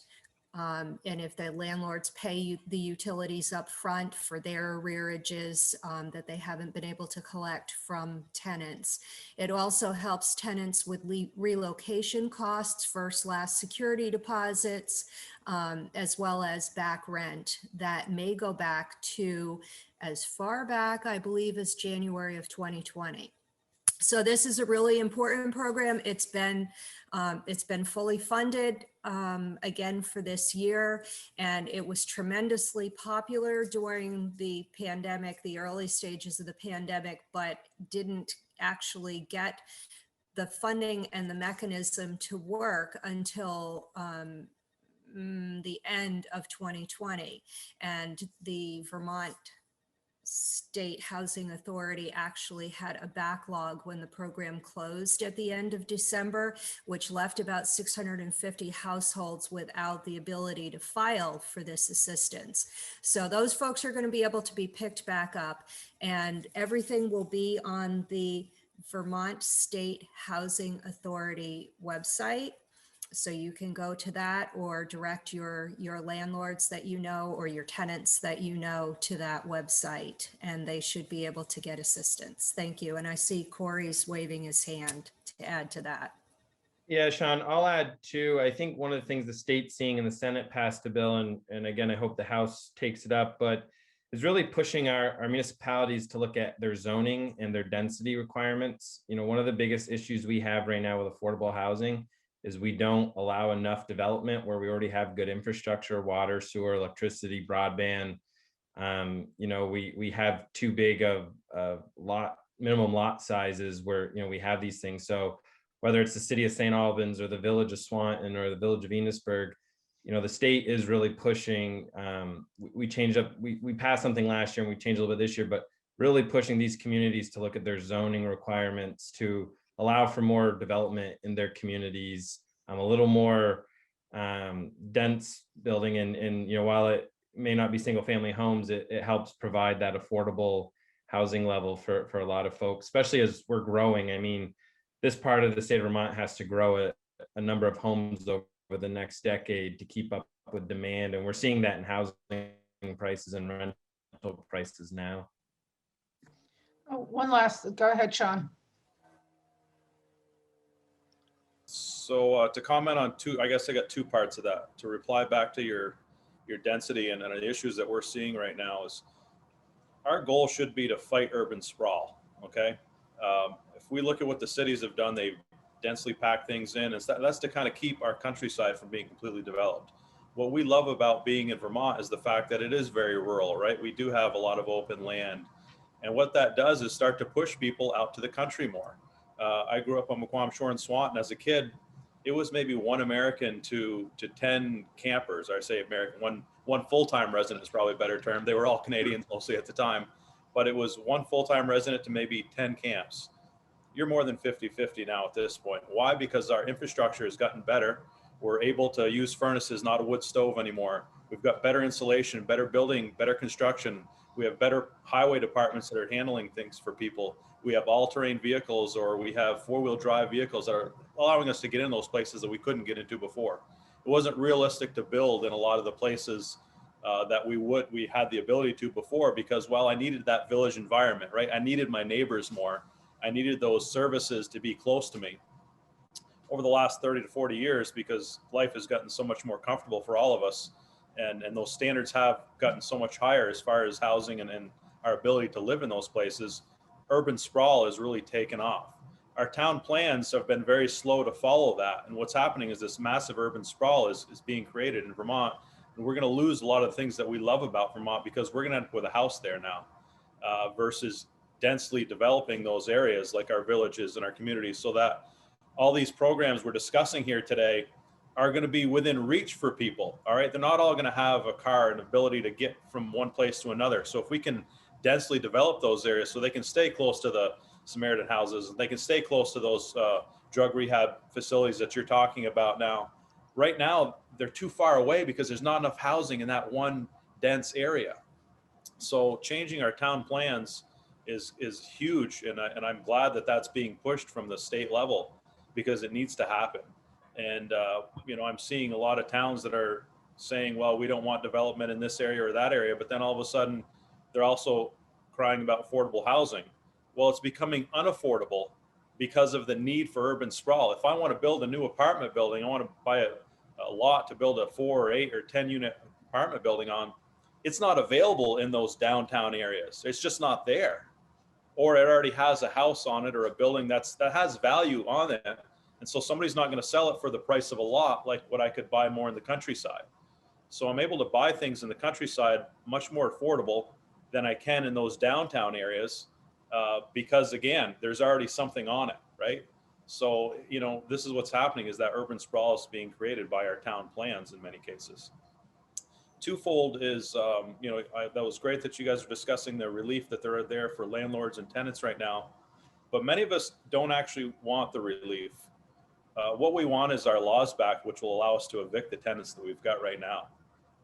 and if the landlords pay the utilities up front for their arrearages that they haven't been able to collect from tenants. It also helps tenants with relocation costs, first last security deposits, as well as back rent that may go back to as far back, I believe, as January of 2020. So this is a really important program. It's been fully funded again for this year, and it was tremendously popular during the pandemic, the early stages of the pandemic, but didn't actually get the funding and the mechanism to work until the end of 2020. And the Vermont State Housing Authority actually had a backlog when the program closed at the end of December, which left about 650 households without the ability to file for this assistance. So those folks are going to be able to be picked back up, and everything will be on the Vermont State Housing Authority website. So you can go to that or direct your landlords that you know or your tenants that you know to that website, and they should be able to get assistance. Thank you. And I see Corey's waving his hand to add to that. Yeah, Sean, I'll add too. I think one of the things the state's seeing, and the Senate passed a bill, and again, I hope the House takes it up, but is really pushing our municipalities to look at their zoning and their density requirements. You know, one of the biggest issues we have right now with affordable housing is we don't allow enough development where we already have good infrastructure, water, sewer, electricity, broadband. You know, we have too big of minimum lot sizes where, you know, we have these things. So whether it's the city of St. Albans or the village of Swanton or the village of Enosburg, you know, the state is really pushing. We changed up, we passed something last year and we changed a little bit this year, but really pushing these communities to look at their zoning requirements to allow for more development in their communities, a little more dense building. And, you know, while it may not be single family homes, it helps provide that affordable housing level for a lot of folks, especially as we're growing. I mean, this part of the state of Vermont has to grow a number of homes over the next decade to keep up with demand. And we're seeing that in housing prices and rental prices now. Oh, one last, go ahead, Sean. So to comment on I guess I got two parts of that. To reply back to your density and the issues that we're seeing right now is our goal should be to fight urban sprawl, okay? If we look at what the cities have done, they've densely packed things in, and that's to kind of keep our countryside from being completely developed. What we love about being in Vermont is the fact that it is very rural, right? We do have a lot of open land. And what that does is start to push people out to the country more. I grew up on Macquam Shore in Swanton. As a kid, it was maybe one American to 10 campers, or I say American, one full-time resident is probably a better term. They were all Canadians mostly at the time, but it was one full-time resident to maybe 10 camps. You're more than 50-50 now at this point. Why? Because our infrastructure has gotten better. We're able to use furnaces, not a wood stove anymore. We've got better insulation, better building, better construction. We have better highway departments that are handling things for people. We have all-terrain vehicles, or we have four-wheel drive vehicles that are allowing us to get in those places that we couldn't get into before. It wasn't realistic to build in a lot of the places that we had the ability to before, because while I needed that village environment, right? I needed my neighbors more. I needed those services to be close to me. Over the last 30 to 40 years, because life has gotten so much more comfortable for all of us, and those standards have gotten so much higher as far as housing and our ability to live in those places, urban sprawl has really taken off. Our town plans have been very slow to follow that. And what's happening is this massive urban sprawl is being created in Vermont. And we're going to lose a lot of things that we love about Vermont, because we're going to end up with a house there now versus densely developing those areas like our villages and our communities, so that all these programs we're discussing here today are going to be within reach for people. All right. They're not all going to have a car and ability to get from one place to another. So if we can densely develop those areas so they can stay close to the Samaritan houses, and they can stay close to those drug rehab facilities that you're talking about now. Right now, they're too far away because there's not enough housing in that one dense area. So changing our town plans is huge. And I'm glad that that's being pushed from the state level, because it needs to happen. And, you know, I'm seeing a lot of towns that are saying, well, we don't want development in this area or that area. But then all of a sudden, they're also crying about affordable housing. Well, it's becoming unaffordable because of the need for urban sprawl. If I want to build a new apartment building, I want to buy a lot to build a 4 or 8 or 10 unit apartment building on, it's not available in those downtown areas. It's just not there. Or it already has a house on it or a building that has value on it. And so somebody's not going to sell it for the price of a lot like what I could buy more in the countryside. So I'm able to buy things in the countryside much more affordable than I can in those downtown areas because, again, there's already something on it, right? So, you know, this is what's happening, is that urban sprawl is being created by our town plans in many cases. twofold is, that was great that you guys are discussing the relief that there are there for landlords and tenants right now. But many of us don't actually want the relief. What we want is our laws back, which will allow us to evict the tenants that we've got right now.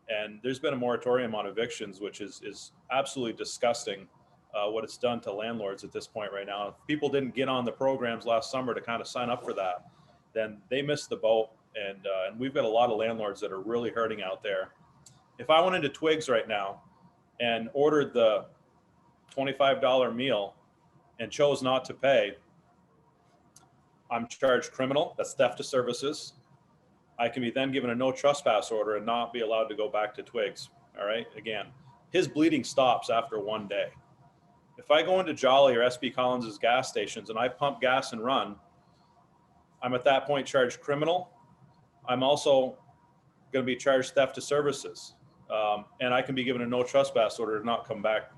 And there's been a moratorium on evictions, which is absolutely disgusting what it's done to landlords at this point right now. If people didn't get on the programs last summer to kind of sign up for that, then they missed the boat. And we've got a lot of landlords that are really hurting out there. If I went into Twigs right now and ordered the $25 meal and chose not to pay, I'm charged criminal. That's theft of services. I can be then given a no trespass order and not be allowed to go back to Twigs. All right. Again, his bleeding stops after 1 day. If I go into Jolly or SB Collins's gas stations and I pump gas and run, I'm at that point charged criminal. I'm also going to be charged theft of services. And I can be given a no trespass order to not come back.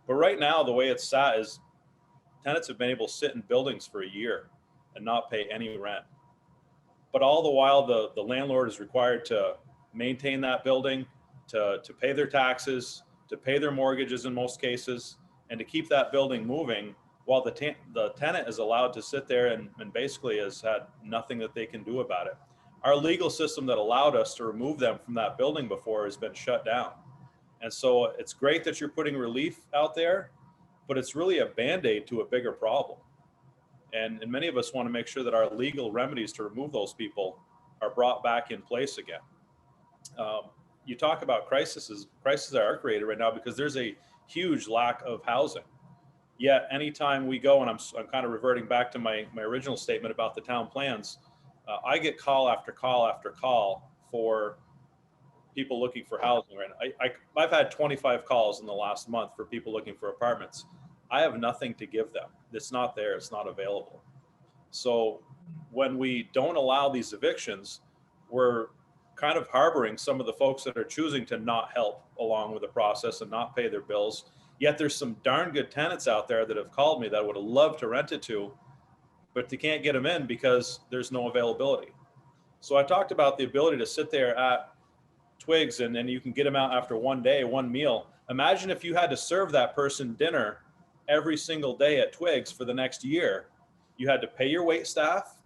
But right now, the way it's sat is tenants have been able to sit in buildings for a year and not pay any rent. But all the while, the landlord is required to maintain that building, to pay their taxes, to pay their mortgages in most cases, and to keep that building moving while the tenant is allowed to sit there and basically has had nothing that they can do about it. Our legal system that allowed us to remove them from that building before has been shut down. And so it's great that you're putting relief out there, but it's really a Band-Aid to a bigger problem. And many of us want to make sure that our legal remedies to remove those people are brought back in place again. You talk about crises are created right now because there's a huge lack of housing. Yet anytime we go, and I'm kind of reverting back to my original statement about the town plans, I get call after call after call for people looking for housing. Right? I've had 25 calls in the last month for people looking for apartments. I have nothing to give them. It's not there. It's not available. So when we don't allow these evictions, we're kind of harboring some of the folks that are choosing to not help along with the process and not pay their bills. Yet there's some darn good tenants out there that have called me that would have loved to rent it to, but they can't get them in because there's no availability. So I talked about the ability to sit there at Twigs and then you can get them out after 1 day, one meal. Imagine if you had to serve that person dinner every single day at Twigs for the next year. You had to pay your wait staff.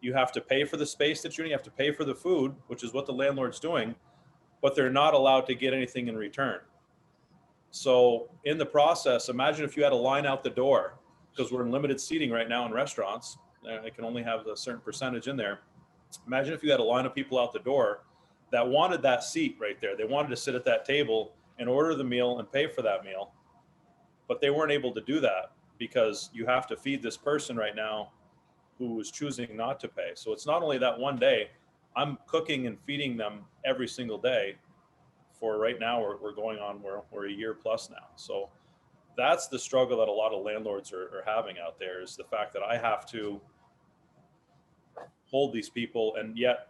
You have to pay for the space that you're in. You have to pay for the food, which is what the landlord's doing, but they're not allowed to get anything in return. So in the process, imagine if you had a line out the door, because we're in limited seating right now in restaurants. I can only have a certain percentage in there. Imagine if you had a line of people out the door that wanted that seat right there. They wanted to sit at that table and order the meal and pay for that meal, but they weren't able to do that because you have to feed this person right now who is choosing not to pay. So it's not only that 1 day, I'm cooking and feeding them every single day for right now. We're going on, we're a year plus now. So that's the struggle that a lot of landlords are having out there, is the fact that I have to hold these people, and yet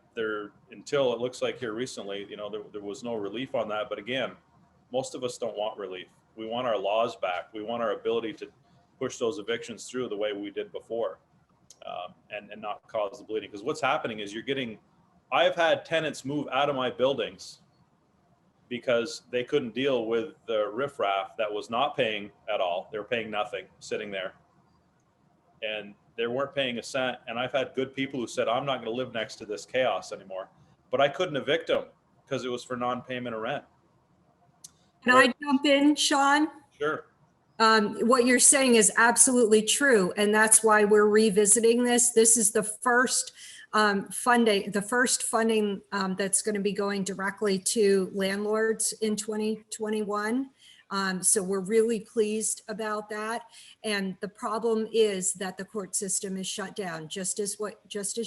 until it looks like here recently, there was no relief on that. But again, most of us don't want relief. We want our laws back. We want our ability to push those evictions through the way we did before, and not cause the bleeding. Because what's happening is I've had tenants move out of my buildings because they couldn't deal with the riffraff that was not paying at all. They were paying nothing, sitting there. And they weren't paying a cent. And I've had good people who said, I'm not going to live next to this chaos anymore. But I couldn't evict them because it was for non-payment of rent. Can I jump in, Sean? Sure. What you're saying is absolutely true. And that's why we're revisiting this. This is the first funding that's going to be going directly to landlords in 2021. So we're really pleased about that. And the problem is that the court system is shut down, just as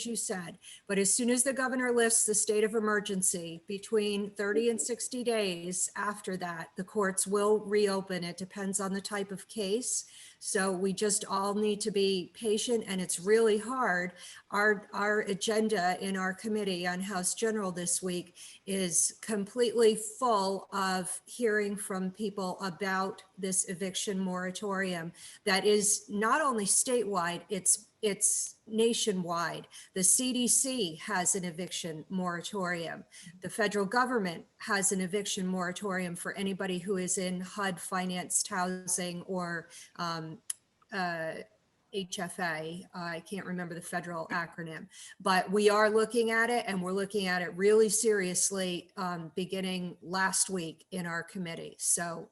you said. But as soon as the governor lifts the state of emergency, between 30 and 60 days after that, the courts will reopen. It depends on the type of case. So we just all need to be patient, and it's really hard. Our agenda in our committee on House General this week is completely full of hearing from people about this eviction moratorium that is not only statewide, it's it's nationwide. The CDC has an eviction moratorium. The federal government has an eviction moratorium for anybody who is in HUD financed housing or HFA. I can't remember the federal acronym, but we are looking at it, and we're looking at it really seriously beginning last week in our committee. So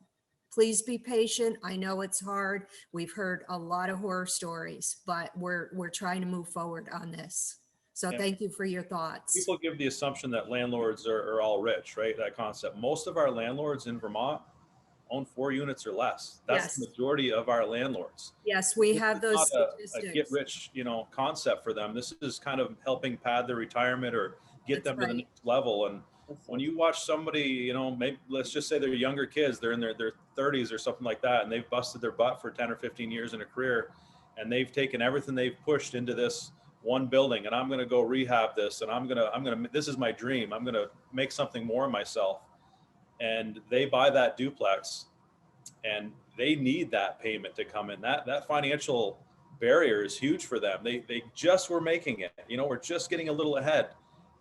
please be patient. I know it's hard. We've heard a lot of horror stories, but we're trying to move forward on this. So Yeah. thank you for your thoughts. People give the assumption that landlords are all rich, right? That concept. Most of our landlords in Vermont own 4 units or less. That's the Yes. majority of our landlords. Yes, we This have is those not statistics. a get rich, concept for them. This is kind of helping pad their retirement or get That's them to the right. next level. And when you watch somebody, maybe let's just say they're younger kids, they're in their 30s or something like that, and they've busted their butt for 10 or 15 years in a career, and they've taken everything they've pushed into this one building, and I'm going to go rehab this, and this is my dream. I'm going to make something more of myself. And they buy that duplex, and they need that payment to come in. That financial barrier is huge for them. They just were making it, we're just getting a little ahead.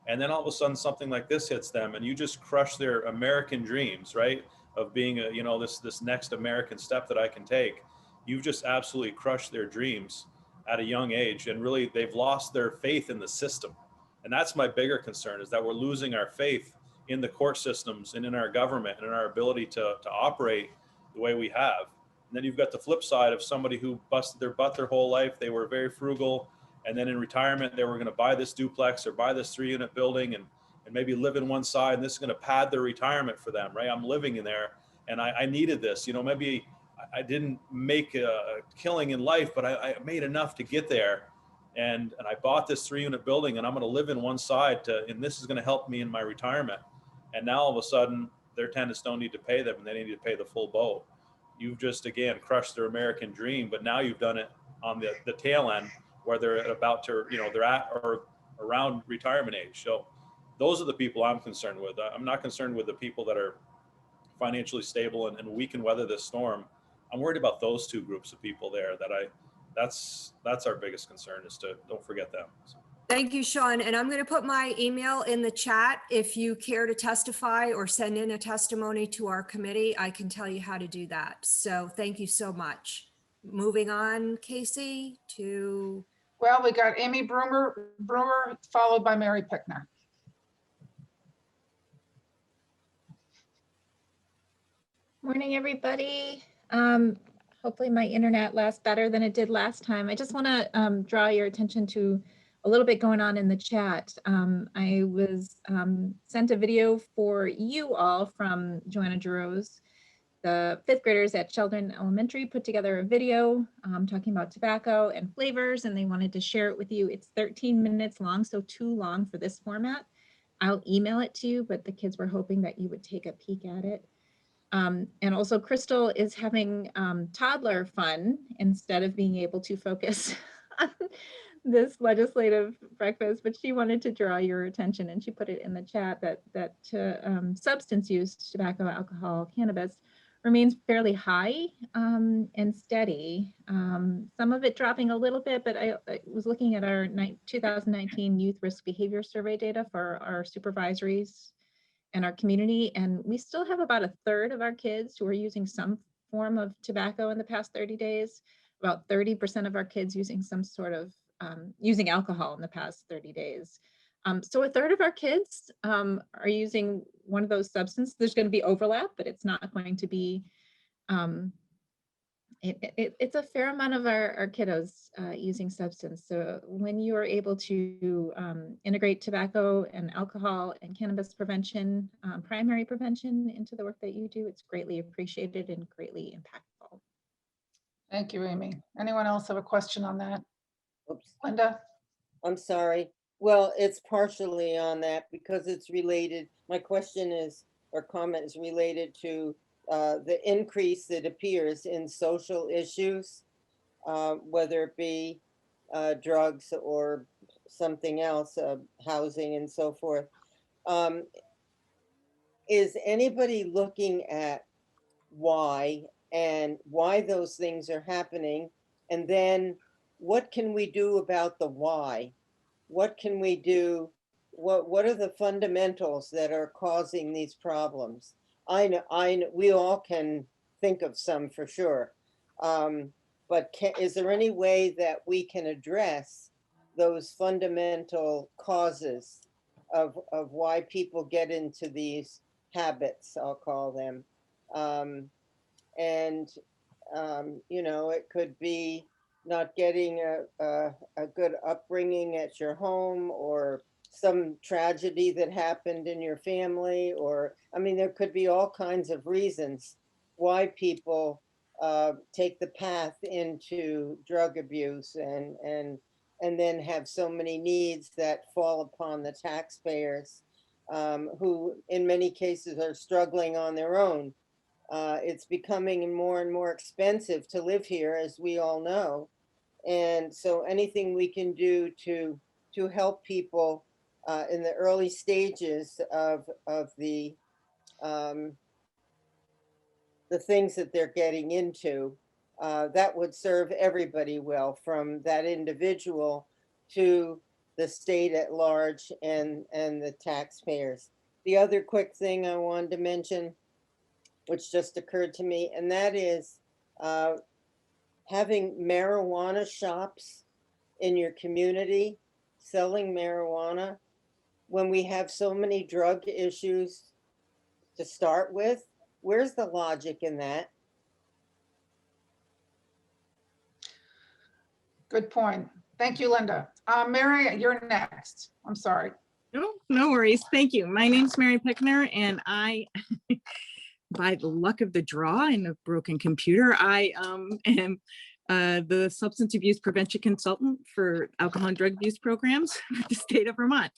And then all of a sudden something like this hits them, and you just crush their American dreams, right? Of being this next American step that I can take. You've just absolutely crushed their dreams at a young age. And really they've lost their faith in the system. And that's my bigger concern, is that we're losing our faith in the court systems and in our government and in our ability to operate the way we have. And then you've got the flip side of somebody who busted their butt their whole life. They were very frugal. And then in retirement, they were going to buy this duplex or buy this 3-unit building and maybe live in one side. And this is going to pad their retirement for them, right? I'm living in there and I needed this. Maybe I didn't make a killing in life, but I made enough to get there. And I bought this 3-unit building, and I'm going to live in one side and this is going to help me in my retirement. And now all of a sudden, their tenants don't need to pay them, and they need to pay the full boat. You've just, again, crushed their American dream, but now you've done it on the tail end, where they're about to, they're at or around retirement age. So those are the people I'm concerned with. I'm not concerned with the people that are financially stable and we can weather this storm. I'm worried about those 2 groups of people there that's our biggest concern, is to don't forget them. So. Thank you, Sean. And I'm going to put my email in the chat. If you care to testify or send in a testimony to our committee, I can tell you how to do that. So thank you so much. Moving on, Casey, to... Well, we got Amy Broomer, followed by Mary Pickner. Morning, everybody. Hopefully my internet lasts better than it did last time. I just want to draw your attention to a little bit going on in the chat. I was sent a video for you all from Joanna Giroux. The 5th graders at Sheldon Elementary put together a video talking about tobacco and flavors, and they wanted to share it with you. It's 13 minutes long, so too long for this format. I'll email it to you, but the kids were hoping that you would take a peek at it. And also Crystal is having toddler fun instead of being able to focus on this legislative breakfast, but she wanted to draw your attention, and she put it in the chat that substance use, tobacco, alcohol, cannabis, remains fairly high and steady. Some of it dropping a little bit, but I was looking at our 2019 Youth Risk Behavior Survey data for our supervisories and our community, and we still have about 1/3 of our kids who are using some form of tobacco in the past 30 days, about 30% of our kids using some sort of using alcohol in the past 30 days. So 1/3 of our kids are using one of those substances. There's going to be overlap, but it's not going to be, it's a fair amount of our kiddos using substance. So when you are able to integrate tobacco and alcohol and cannabis prevention, primary prevention into the work that you do, it's greatly appreciated and greatly impactful. Thank you, Amy. Anyone else have a question on that? Oops. Linda? I'm sorry. Well, it's partially on that because it's related. My question is, or comment is related to the increase that appears in social issues, whether it be drugs or something else, housing and so forth. Is anybody looking at why and why those things are happening? And then what can we do about the why? What can we do? What are the fundamentals that are causing these problems? I know we all can think of some for sure. But is there any way that we can address those fundamental causes of why people get into these habits, I'll call them? You know, it could be not getting a good upbringing at your home, or some tragedy that happened in your family, or, I mean, there could be all kinds of reasons why people take the path into drug abuse, and then have so many needs that fall upon the taxpayers, who in many cases are struggling on their own. It's becoming more and more expensive to live here, as we all know. And so anything we can do to help people in the early stages of the things that they're getting into, that would serve everybody well, from that individual to the state at large, and the taxpayers. The other quick thing I wanted to mention, which just occurred to me, and that is having marijuana shops in your community selling marijuana when we have so many drug issues to start with. Where's the logic in that? Good point. Thank you, Linda. Mary, you're next. I'm sorry. No worries. Thank you. My name's Mary Pickner, and I, by the luck of the draw and a broken computer, I am the substance abuse prevention consultant for alcohol and drug abuse programs for the state of Vermont.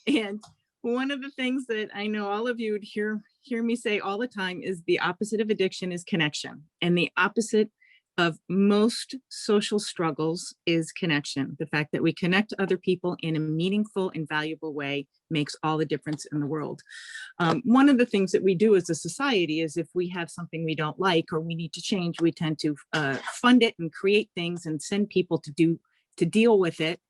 And one of the things that I know all of you would hear me say all the time is the opposite of addiction is connection. And the opposite of most social struggles is connection. The fact that we connect other people in a meaningful and valuable way makes all the difference in the world. One of the things that we do as a society is, if we have something we don't like or we need to change, we tend to fund it and create things and send people to deal with it.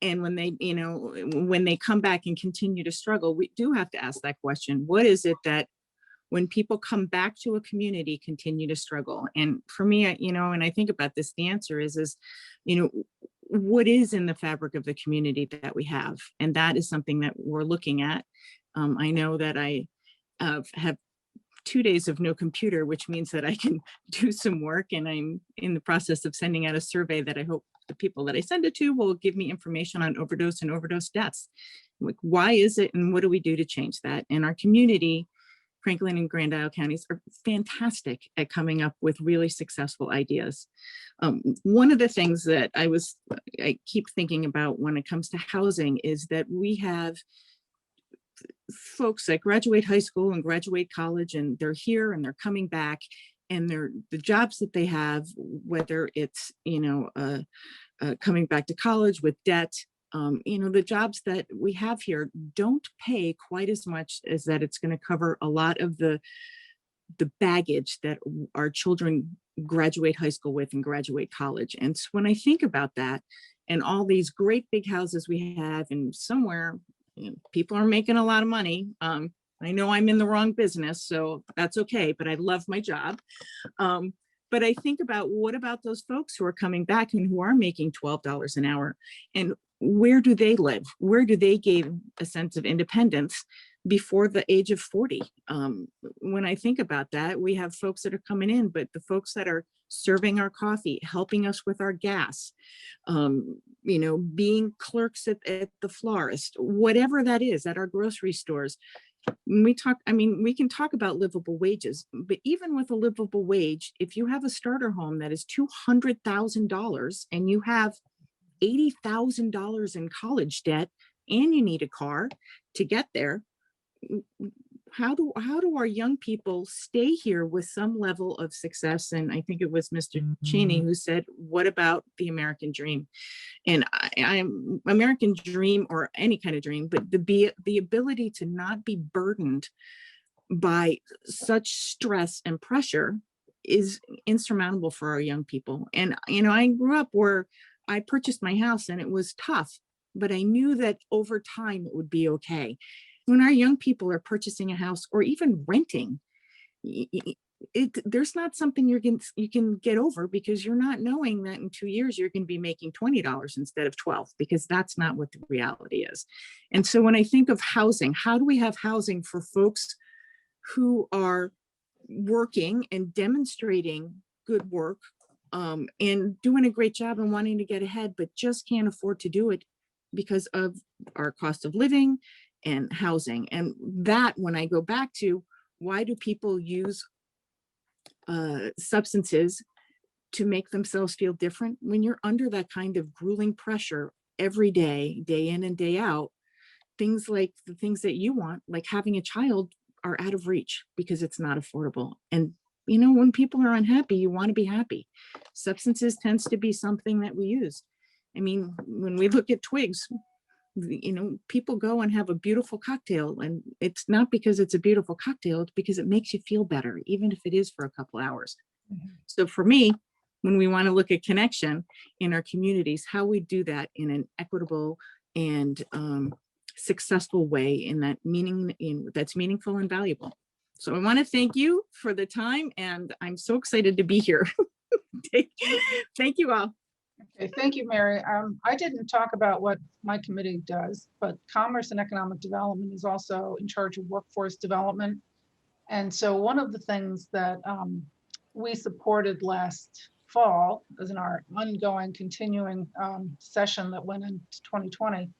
And when they, you know, when they come back and continue to struggle, we do have to ask that question. What is it that, when people come back to a community, continue to struggle? And for me, you know, and I think about this, the answer is, you know, what is in the fabric of the community that we have? And that is something that we're looking at. I know that I have 2 days of no computer, which means that I can do some work, and I'm in the process of sending out a survey that I hope the people that I send it to will give me information on overdose and overdose deaths. Like, why is it, and what do we do to change that? In our community, Franklin and Grand Isle counties are fantastic at coming up with really successful ideas. One of the things that I keep thinking about when it comes to housing is that we have folks that graduate high school and graduate college, and they're here and they're coming back, and the jobs that they have, whether it's, you know, coming back to college with debt, you know, the jobs that we have here don't pay quite as much as that it's going to cover a lot of the baggage that our children graduate high school with and graduate college. And so when I think about that, and all these great big houses we have, and somewhere, you know, people are making a lot of money. I know I'm in the wrong business, so that's okay, but I love my job. But I think about, what about those folks who are coming back and who are making $12 an hour? And where do they live? Where do they gain a sense of independence before the age of 40? When I think about that, we have folks that are coming in, but the folks that are serving our coffee, helping us with our gas, you know, being clerks at the florist, whatever that is, at our grocery stores. When we talk, I mean, we can talk about livable wages, but even with a livable wage, if you have a starter home that is $200,000 and you have $80,000 in college debt, and you need a car to get there, how do our young people stay here with some level of success? And I think it was Mr. Cheney who said, what about the American dream? And I'm American dream, or any kind of dream, but the ability to not be burdened by such stress and pressure is insurmountable for our young people. And, you know, I grew up where I purchased my house and it was tough, but I knew that over time it would be okay. When our young people are purchasing a house or even renting, there's not something you can get over, because you're not knowing that in 2 years you're going to be making $20 instead of 12, because that's not what the reality is. And so when I think of housing, how do we have housing for folks who are working and demonstrating good work, and doing a great job and wanting to get ahead, but just can't afford to do it because of our cost of living and housing? And that, when I go back to, why do people use substances to make themselves feel different? When you're under that kind of grueling pressure every day, day in and day out, things like the things that you want, like having a child, are out of reach because it's not affordable. And you know, when people are unhappy, you want to be happy. Substances tends to be something that we use. I mean, when we look at twigs, you know, people go and have a beautiful cocktail, and it's not because it's a beautiful cocktail, it's because it makes you feel better, even if it is for a couple hours. So for me, when we want to look at connection in our communities, how we do that in an equitable and successful way, in that that's meaningful and valuable. So I want to thank you for the time, and I'm so excited to be here. Thank you all. Okay, thank you, Mary. I didn't talk about what my committee does, but Commerce and Economic Development is also in charge of workforce development. And so one of the things that we supported last fall, as in our ongoing continuing session that went into 2020,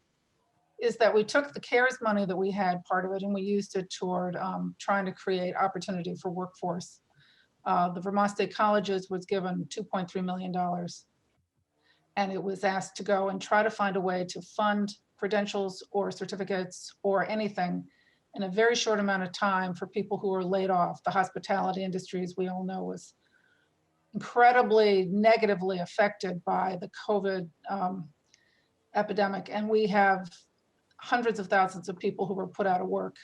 is that we took the CARES money that we had, part of it, and we used it toward trying to create opportunity for workforce. The Vermont State Colleges was given $2.3 million. And it was asked to go and try to find a way to fund credentials or certificates or anything in a very short amount of time for people who were laid off. The hospitality industry, as we all know, was incredibly negatively affected by the COVID epidemic. And we have hundreds of thousands of people who were put out of work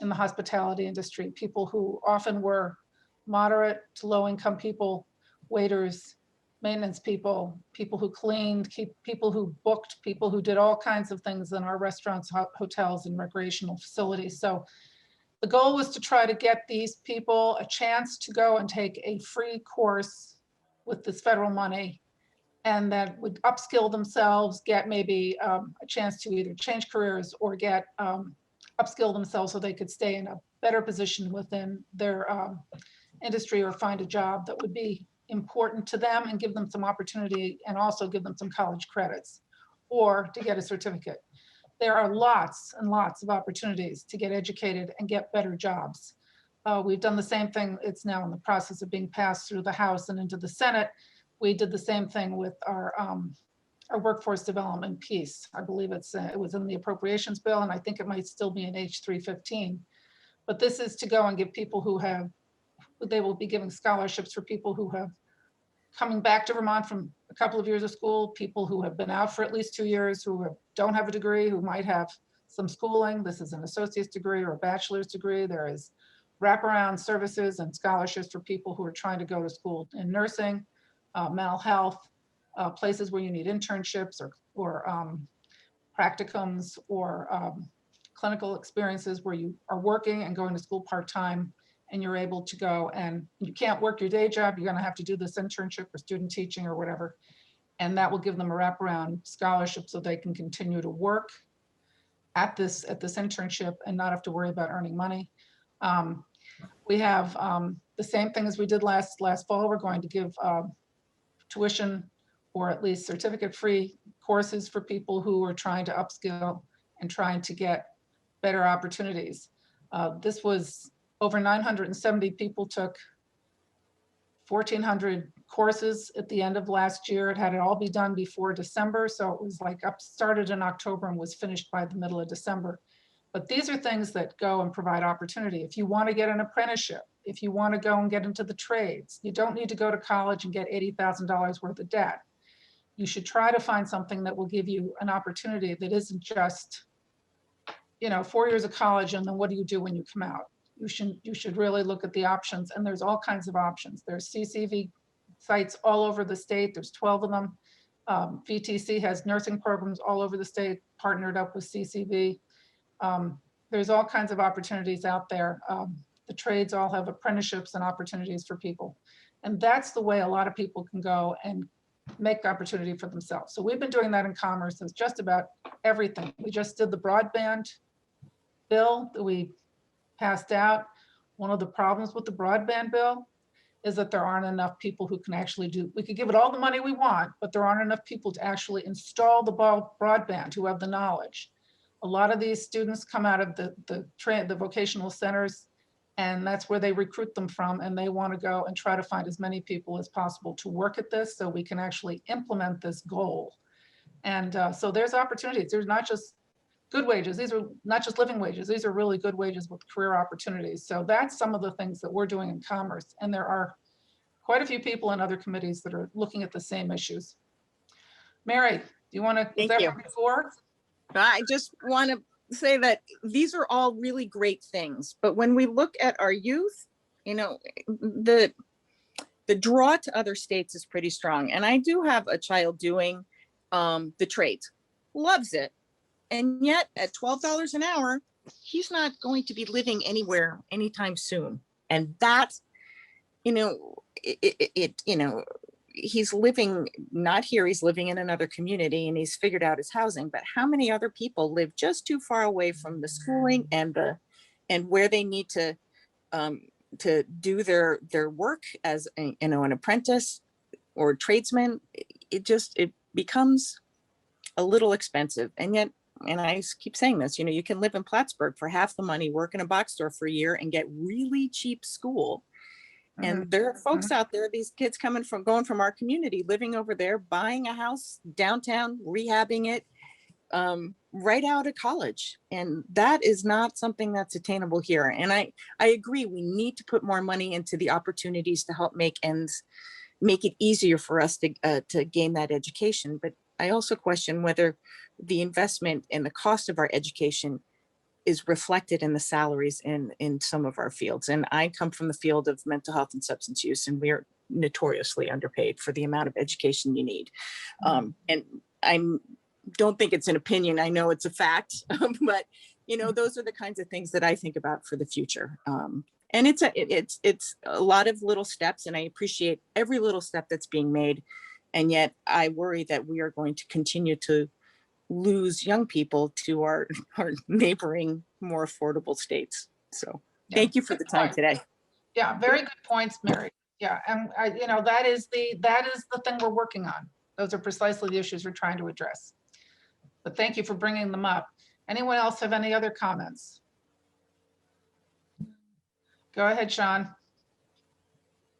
in the hospitality industry, people who often were moderate to low income people, waiters, maintenance people, people who cleaned, people who booked, people who did all kinds of things in our restaurants, hotels, and recreational facilities. So the goal was to try to get these people a chance to go and take a free course with this federal money, and that would upskill themselves, get maybe a chance to either change careers or get upskill themselves so they could stay in a better position within their industry, or find a job that would be important to them and give them some opportunity, and also give them some college credits, or to get a certificate. There are lots and lots of opportunities to get educated and get better jobs. We've done the same thing. It's now in the process of being passed through the House and into the Senate. We did the same thing with our workforce development piece. I believe it was in the appropriations bill, and I think it might still be in H315. But this is to go and give people who have, they will be giving scholarships for people who have coming back to Vermont from a couple of years of school, people who have been out for at least 2 years, who don't have a degree, who might have some schooling. This is an associate's degree or a bachelor's degree. There is wraparound services and scholarships for people who are trying to go to school in nursing, mental health, places where you need internships or practicums or clinical experiences where you are working and going to school part-time, and you're able to go, and you can't work your day job, you're gonna have to do this internship or student teaching or whatever. And that will give them a wraparound scholarship so they can continue to work at this internship and not have to worry about earning money. We have the same thing as we did last fall. We're going to give tuition or at least certificate-free courses for people who are trying to upskill and trying to get better opportunities. This was over 970 people took 1,400 courses at the end of last year. It had it all be done before December. So it was like started in October and was finished by the middle of December. But these are things that go and provide opportunity. If you want to get an apprenticeship, if you want to go and get into the trades, you don't need to go to college and get $80,000 worth of debt. You should try to find something that will give you an opportunity that isn't just, 4 years of college and then what do you do when you come out? You should really look at the options, and there's all kinds of options. There's CCV sites all over the state. There's 12 of them. VTC has nursing programs all over the state, partnered up with CCV. There's all kinds of opportunities out there. The trades all have apprenticeships and opportunities for people. And that's the way a lot of people can go and make opportunity for themselves. So we've been doing that in commerce. It's just about everything. We just did the broadband bill that we passed out. One of the problems with the broadband bill is that there aren't enough people who can actually do, we could give it all the money we want, but there aren't enough people to actually install the broadband who have the knowledge. A lot of these students come out of the vocational centers, and that's where they recruit them from, and they want to go and try to find as many people as possible to work at this so we can actually implement this goal. And so there's opportunities. There's not just good wages. These are not just living wages. These are really good wages with career opportunities. So that's some of the things that we're doing in commerce. And there are quite a few people in other committees that are looking at the same issues. Mary, do you want to? Thank you. I just want to say that these are all really great things, but when we look at our youth, you know, the draw to other states is pretty strong. And I do have a child doing the trades, loves it. And yet at $12 an hour, he's not going to be living anywhere anytime soon. And that, you know, you know, he's living not here, he's living in another community and he's figured out his housing, but how many other people live just too far away from the schooling and where they need to do their work as a, you know, an apprentice or tradesman. It becomes a little expensive. And yet, and I keep saying this, you know, you can live in Plattsburgh for half the money, work in a box store for a year and get really cheap school. And there are folks out there, these kids going from our community, living over there, buying a house downtown, rehabbing it right out of college. And that is not something that's attainable here. And I agree, we need to put more money into the opportunities to help make it easier for us to gain that education. But I also question whether the investment and the cost of our education is reflected in the salaries in some of our fields. And I come from the field of mental health and substance use, and we're notoriously underpaid for the amount of education you need. And I don't think it's an opinion, I know it's a fact, but you know, those are the kinds of things that I think about for the future. And it's a lot of little steps, and I appreciate every little step that's being made. And yet I worry that we are going to continue to lose young people to our neighboring, more affordable states. So thank you for the time today. Yeah, very good points, Mary. Yeah, and you know, that is the thing we're working on. Those are precisely the issues we're trying to address. But thank you for bringing them up. Anyone else have any other comments? Go ahead, Sean.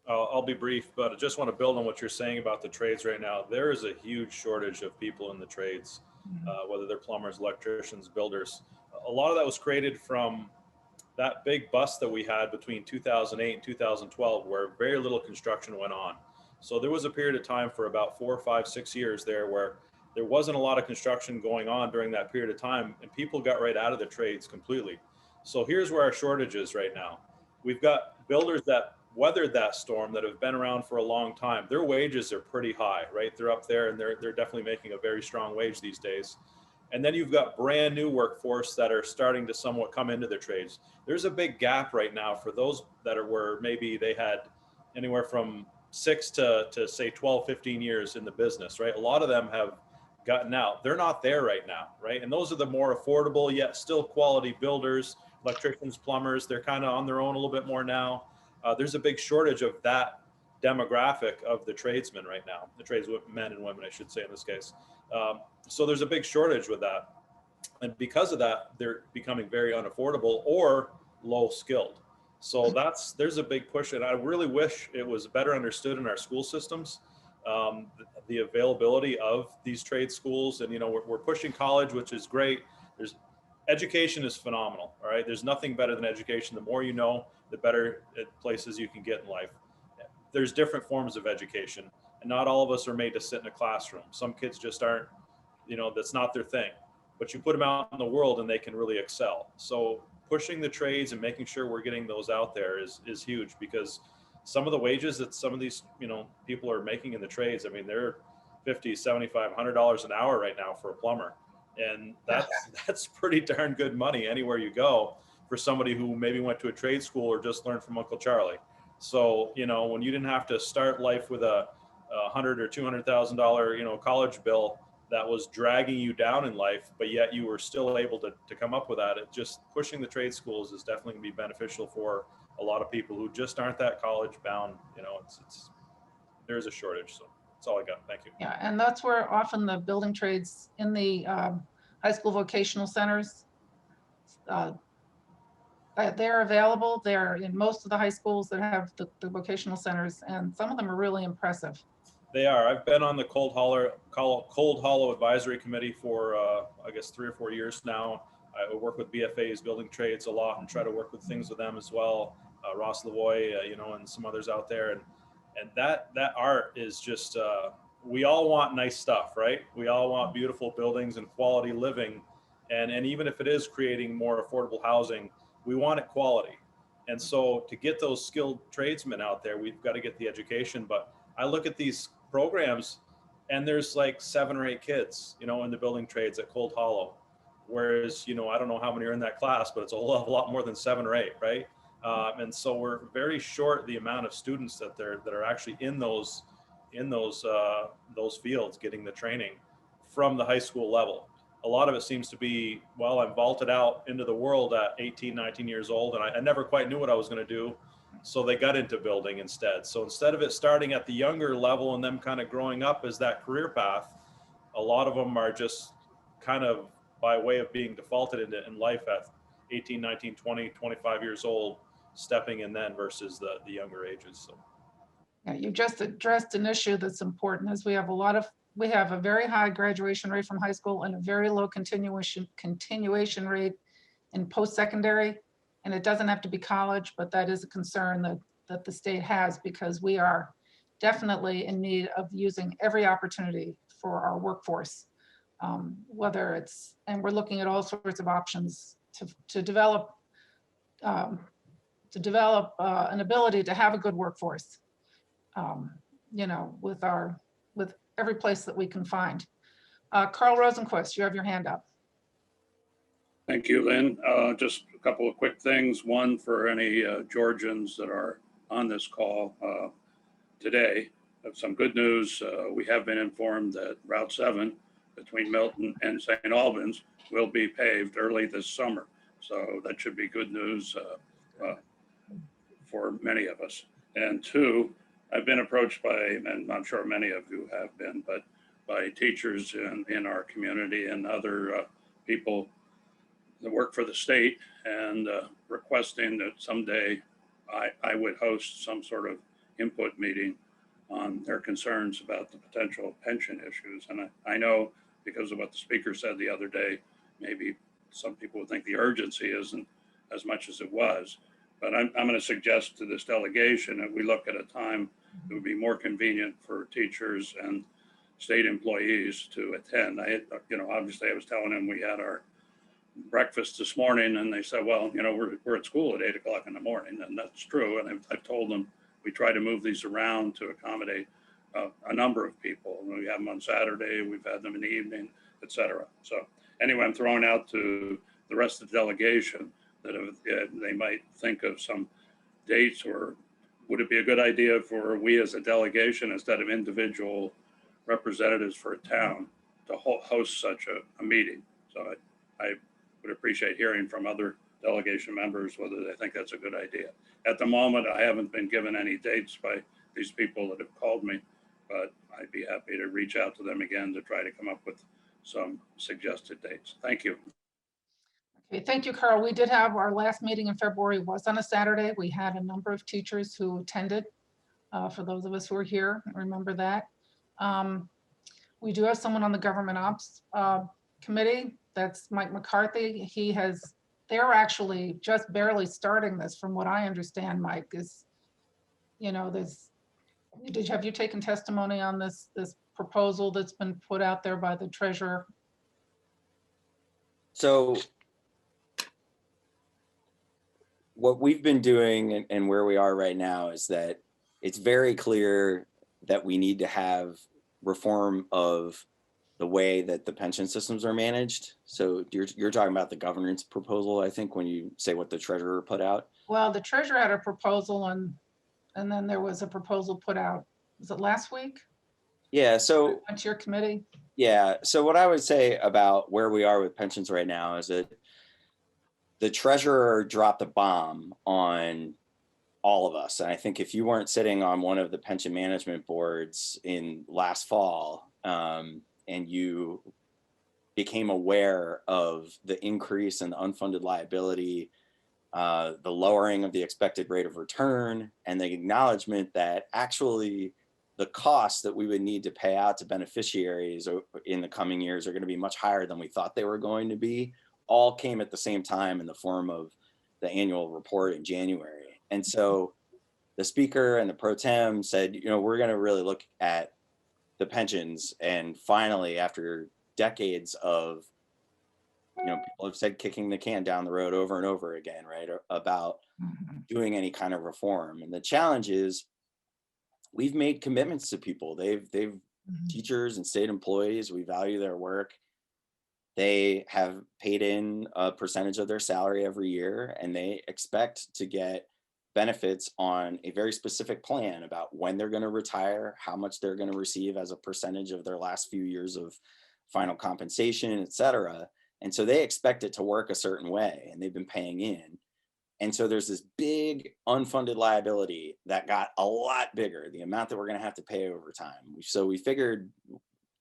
I'll be brief, but I just want to build on what you're saying about the trades right now. There is a huge shortage of people in the trades, whether they're plumbers, electricians, builders. A lot of that was created from that big bust that we had between 2008 and 2012, where very little construction went on. So there was a period of time for about 4, 5, 6 years there where there wasn't a lot of construction going on during that period of time, and people got right out of the trades completely. So here's where our shortage is right now. We've got builders that weathered that storm, that have been around for a long time. Their wages are pretty high, right? They're up there and they're definitely making a very strong wage these days. And then you've got brand new workforce that are starting to somewhat come into the trades. There's a big gap right now for those that are where maybe they had anywhere from 6 to say 12, 15 years in the business, right? A lot of them have gotten out. They're not there right now, right? And those are the more affordable yet still quality builders, electricians, plumbers. They're kind of on their own a little bit more now. There's a big shortage of that demographic of the tradesmen right now, the tradesmen and women, I should say in this case. So there's a big shortage with that. And because of that, they're becoming very unaffordable or low skilled. So there's a big push. And I really wish it was better understood in our school systems, the availability of these trade schools. And, you know, we're pushing college, which is great. Education is phenomenal. All right. There's nothing better than education. The more you know, the better places you can get in life. There's different forms of education, and not all of us are made to sit in a classroom. Some kids just aren't, you know, that's not their thing, but you put them out in the world and they can really excel. So pushing the trades and making sure we're getting those out there is huge, because some of the wages that some of these, you know, people are making in the trades, I mean, they're $50, $75, $100 an hour right now for a plumber. And that's pretty darn good money anywhere you go for somebody who maybe went to a trade school or just learned from Uncle Charlie. So, you know, when you didn't have to start life with a $100,000 or $200,000, you know, college bill that was dragging you down in life, but yet you were still able to come up with that. It just pushing the trade schools is definitely gonna be beneficial for a lot of people who just aren't that college bound. You know, there is a shortage. So that's all I got. Thank you. Yeah, and that's where often the building trades in the high school vocational centers, they're available. They're in most of the high schools that have the vocational centers, and some of them are really impressive. They are. I've been on the Cold Hollow Advisory Committee for, I guess, 3 or 4 years now. I work with BFA's building trades a lot and try to work with things with them as well. Ross Lavoie, you know, and some others out there. And that art is just, we all want nice stuff, right? We all want beautiful buildings and quality living. And even if it is creating more affordable housing, we want it quality. And so to get those skilled tradesmen out there, we've got to get the education. But I look at these programs and there's like 7 or 8 kids, you know, in the building trades at Cold Hollow. Whereas, you know, I don't know how many are in that class, but it's a lot more than 7 or 8, right? And so we're very short the amount of students that are actually in those fields getting the training from the high school level. A lot of it seems to be, well, I'm vaulted out into the world at 18, 19 years old, and I never quite knew what I was going to do. So they got into building instead. So instead of it starting at the younger level and them kind of growing up as that career path, a lot of them are just kind of by way of being defaulted into in life at 18, 19, 20, 25 years old, stepping in then versus the younger ages. So. Yeah, you just addressed an issue that's important, as we have a very high graduation rate from high school and a very low continuation rate in post-secondary. And it doesn't have to be college, but that is a concern that the state has, because we are definitely in need of using every opportunity for our workforce. Whether it's, and we're looking at all sorts of options to develop an ability to have a good workforce, you know, with every place that we can find. Carl Rosenquist, you have your hand up. Thank you, Lynn. Just a couple of quick things. One, for any Georgians that are on this call today, some good news. We have been informed that Route 7 between Milton and St. Albans will be paved early this summer. So that should be good news for many of us. And 2, I've been approached by, and I'm sure many of you have been, but by teachers in our community and other people that work for the state, and requesting that someday I would host some sort of input meeting on their concerns about the potential pension issues. And I know, because of what the speaker said the other day, maybe some people would think the urgency isn't as much as it was. But I'm going to suggest to this delegation that we look at a time that would be more convenient for teachers and state employees to attend. Obviously I was telling them we had our breakfast this morning, and they said, well, you know, we're at school at 8 o'clock in the morning, and that's true. And I've told them we try to move these around to accommodate a number of people. We have them on Saturday, we've had them in the evening, etc. So anyway, I'm throwing out to the rest of the delegation that if they might think of some dates, or would it be a good idea for we as a delegation, instead of individual representatives for a town, to host such a meeting? So I would appreciate hearing from other delegation members whether they think that's a good idea. At the moment, I haven't been given any dates by these people that have called me, but I'd be happy to reach out to them again to try to come up with some suggested dates. Thank you. Okay, thank you, Carl. We did have our last meeting in February was on a Saturday. We had a number of teachers who attended. For those of us who are here, remember that. We do have someone on the Government Ops Committee. That's Mike McCarthy. They're actually just barely starting this, from what I understand. Mike, is, you know, have you taken testimony on this proposal that's been put out there by the treasurer? So what we've been doing and where we are right now is that it's very clear that we need to have reform of the way that the pension systems are managed. So you're talking about the governance proposal, I think, when you say what the treasurer put out. Well, the treasurer had a proposal and then there was a proposal put out, was it last week? Yeah, so Went to your committee? yeah, so what I would say about where we are with pensions right now is that the treasurer dropped a bomb on all of us. And I think if you weren't sitting on one of the pension management boards in last fall, and you became aware of the increase in the unfunded liability, the lowering of the expected rate of return, and the acknowledgement that actually the costs that we would need to pay out to beneficiaries in the coming years are going to be much higher than we thought they were going to be, all came at the same time in the form of the annual report in January. And so the speaker and the pro tem said, you know, we're going to really look at the pensions. And finally, after decades of, you know, people have said kicking the can down the road over and over again, right, about doing any kind of reform. And the challenge is we've made commitments to people. They've teachers and state employees, we value their work. They have paid in a percentage of their salary every year, and they expect to get benefits on a very specific plan about when they're going to retire, how much they're going to receive as a percentage of their last few years of final compensation, et cetera. And so they expect it to work a certain way, and they've been paying in. And so there's this big unfunded liability that got a lot bigger, the amount that we're going to have to pay over time. So we figured,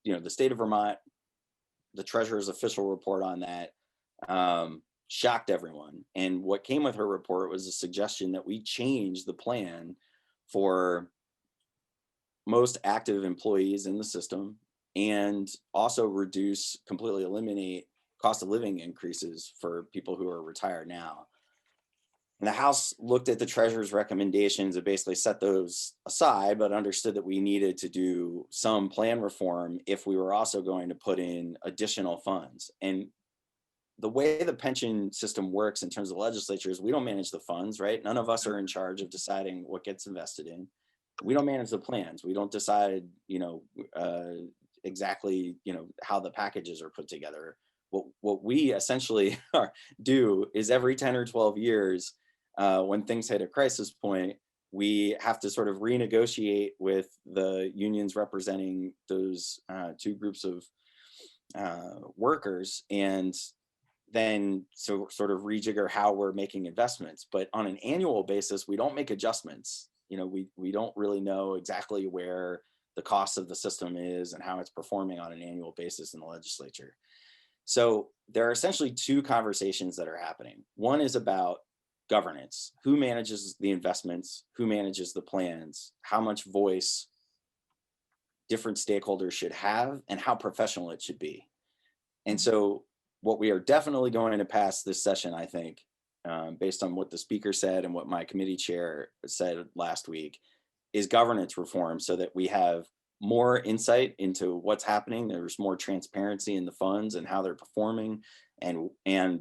you know, the state of Vermont, the treasurer's official report on that shocked everyone. And what came with her report was a suggestion that we change the plan for most active employees in the system and also completely eliminate cost of living increases for people who are retired now. And the House looked at the treasurer's recommendations and basically set those aside, but understood that we needed to do some plan reform if we were also going to put in additional funds. And the way the pension system works in terms of legislatures, we don't manage the funds, right? None of us are in charge of deciding what gets invested in. We don't manage the plans. We don't decide, you know, exactly, you know, how the packages are put together. What we essentially do is every 10 or 12 years, when things hit a crisis point, we have to sort of renegotiate with the unions representing those two groups of workers, and then sort of rejigger how we're making investments. But on an annual basis, we don't make adjustments. You know, we don't really know exactly where the cost of the system is and how it's performing on an annual basis in the legislature. So there are essentially two conversations that are happening. One is about governance. Who manages the investments? Who manages the plans? How much voice different stakeholders should have, and how professional it should be. And so what we are definitely going to pass this session, I think, based on what the speaker said and what my committee chair said last week, is governance reform so that we have more insight into what's happening. There's more transparency in the funds and how they're performing, and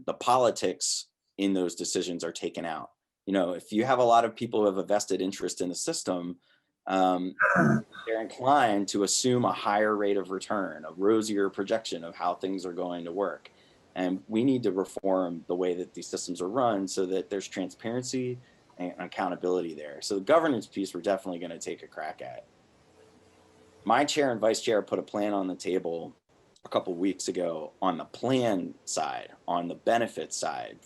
the politics in those decisions are taken out. You know, if you have a lot of people who have a vested interest in the system, they're inclined to assume a higher rate of return, a rosier projection of how things are going to work. And we need to reform the way that these systems are run so that there's transparency and accountability there. So the governance piece, we're definitely going to take a crack at. My chair and vice chair put a plan on the table a couple of weeks ago on the plan side, on the benefit side.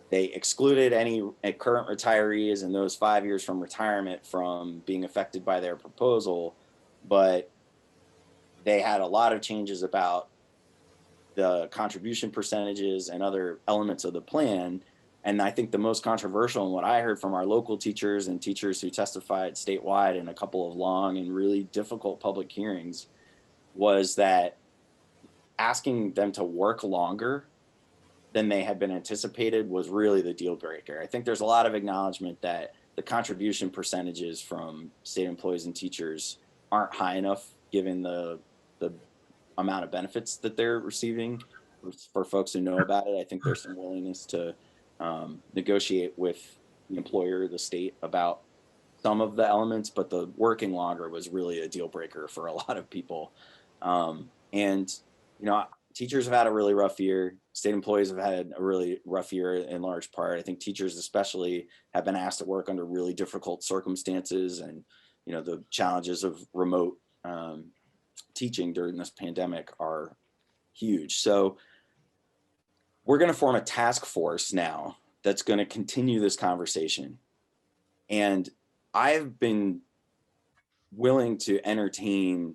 They excluded any current retirees and those 5 years from retirement from being affected by their proposal, but they had a lot of changes about the contribution percentages and other elements of the plan. And I think the most controversial, and what I heard from our local teachers and teachers who testified statewide in a couple of long and really difficult public hearings, was that asking them to work longer than they had been anticipated was really the deal breaker. I think there's a lot of acknowledgement that the contribution percentages from state employees and teachers aren't high enough given the amount of benefits that they're receiving. For folks who know about it, I think there's some willingness to negotiate with the employer, the state, about some of the elements, but the working longer was really a deal breaker for a lot of people. And, you know, teachers have had a really rough year. State employees have had a really rough year in large part. I think teachers especially have been asked to work under really difficult circumstances, and, you know, the challenges of remote teaching during this pandemic are huge. So we're going to form a task force now that's going to continue this conversation. And I've been willing to entertain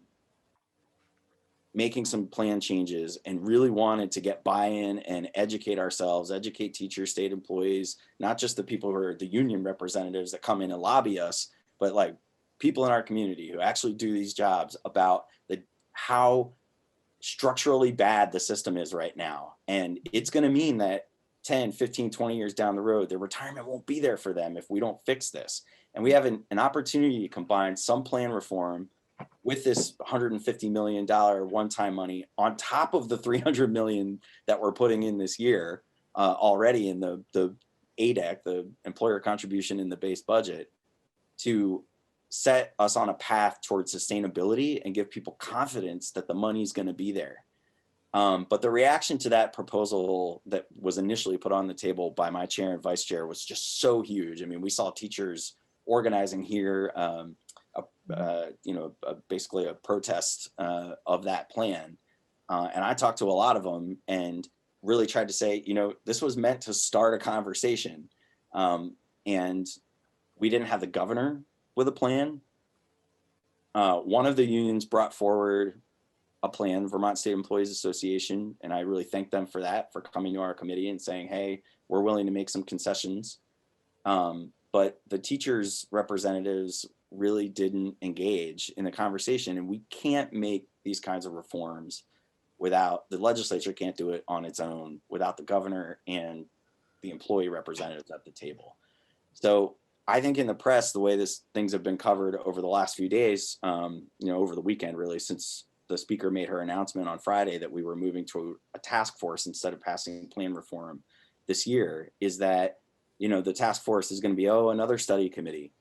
making some plan changes, and really wanted to get buy-in and educate ourselves, educate teachers, state employees, not just the people who are the union representatives that come in and lobby us, but like people in our community who actually do these jobs, about how structurally bad the system is right now. And it's going to mean that 10, 15, 20 years down the road, their retirement won't be there for them if we don't fix this. And we have an opportunity to combine some plan reform with this $150 million one-time money on top of the $300 million that we're putting in this year already in the ADEC, the employer contribution in the base budget, to set us on a path towards sustainability and give people confidence that the money is going to be there. But the reaction to that proposal that was initially put on the table by my chair and vice chair was just so huge. I mean, we saw teachers organizing here, basically a protest of that plan. And I talked to a lot of them and really tried to say, you know, this was meant to start a conversation. And we didn't have the governor with a plan. One of the unions brought forward a plan, Vermont State Employees Association, and I really thank them for that, for coming to our committee and saying, hey, we're willing to make some concessions. But the teachers' representatives really didn't engage in the conversation, and we can't make these kinds of reforms without, the legislature can't do it on its own without the governor and the employee representatives at the table. So I think in the press, the way things have been covered over the last few days, over the weekend, really, since the speaker made her announcement on Friday that we were moving to a task force instead of passing plan reform this year, is that, you know, the task force is going to be, another study committee.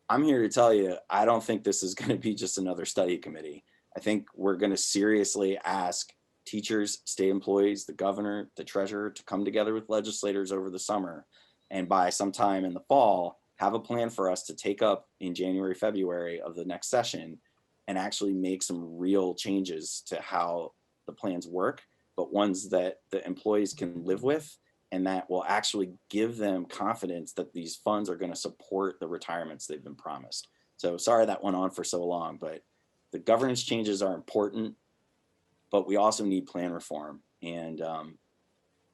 I'm here to tell you, I don't think this is going to be just another study committee. I think we're going to seriously ask teachers, state employees, the governor, the treasurer to come together with legislators over the summer, and by sometime in the fall, have a plan for us to take up in January, February of the next session, and actually make some real changes to how the plans work, but ones that the employees can live with, and that will actually give them confidence that these funds are going to support the retirements they've been promised. So sorry that went on for so long, but the governance changes are important, but we also need plan reform. And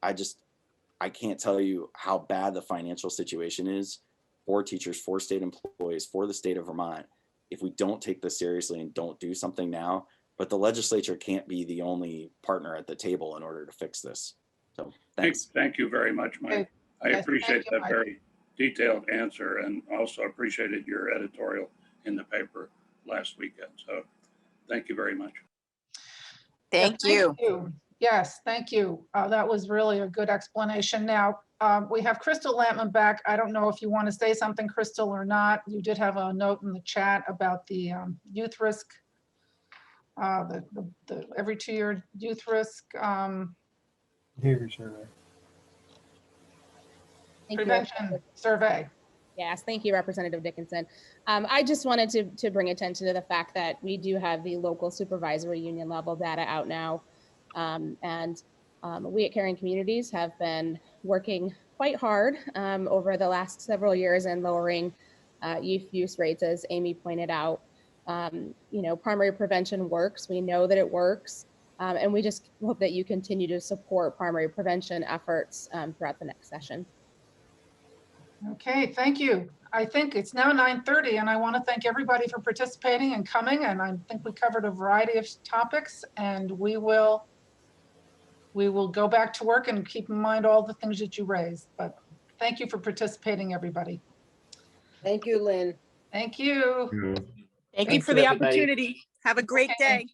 I can't tell you how bad the financial situation is for teachers, for state employees, for the state of Vermont, if we don't take this seriously and don't do something now. But the legislature can't be the only partner at the table in order to fix this. So thanks. Thank you very much, Mike. I Yes, appreciate thank you, that Mike. very detailed answer, and also appreciated your editorial in the paper last weekend. So thank you very much. Thank you. Yes, thank you. That was really a good explanation. Now, we have Crystal Lampman back. I don't know if you want to say something, Crystal, or not. You did have a note in the chat about the youth risk, the every 2-year youth risk Behavior survey. prevention survey. Yes, thank you, Representative Dickinson. I just wanted to bring attention to the fact that we do have the local supervisory union level data out now. We at Caring Communities have been working quite hard over the last several years in lowering youth use rates, as Amy pointed out. Primary prevention works. We know that it works. And we just hope that you continue to support primary prevention efforts throughout the next session. Okay, thank you. I think it's now 9:30, and I want to thank everybody for participating and coming. And I think we covered a variety of topics, and we will go back to work and keep in mind all the things that you raised. But thank you for participating, everybody. Thank you, Lynn. Thank you. Thank you for the opportunity. Have a great day.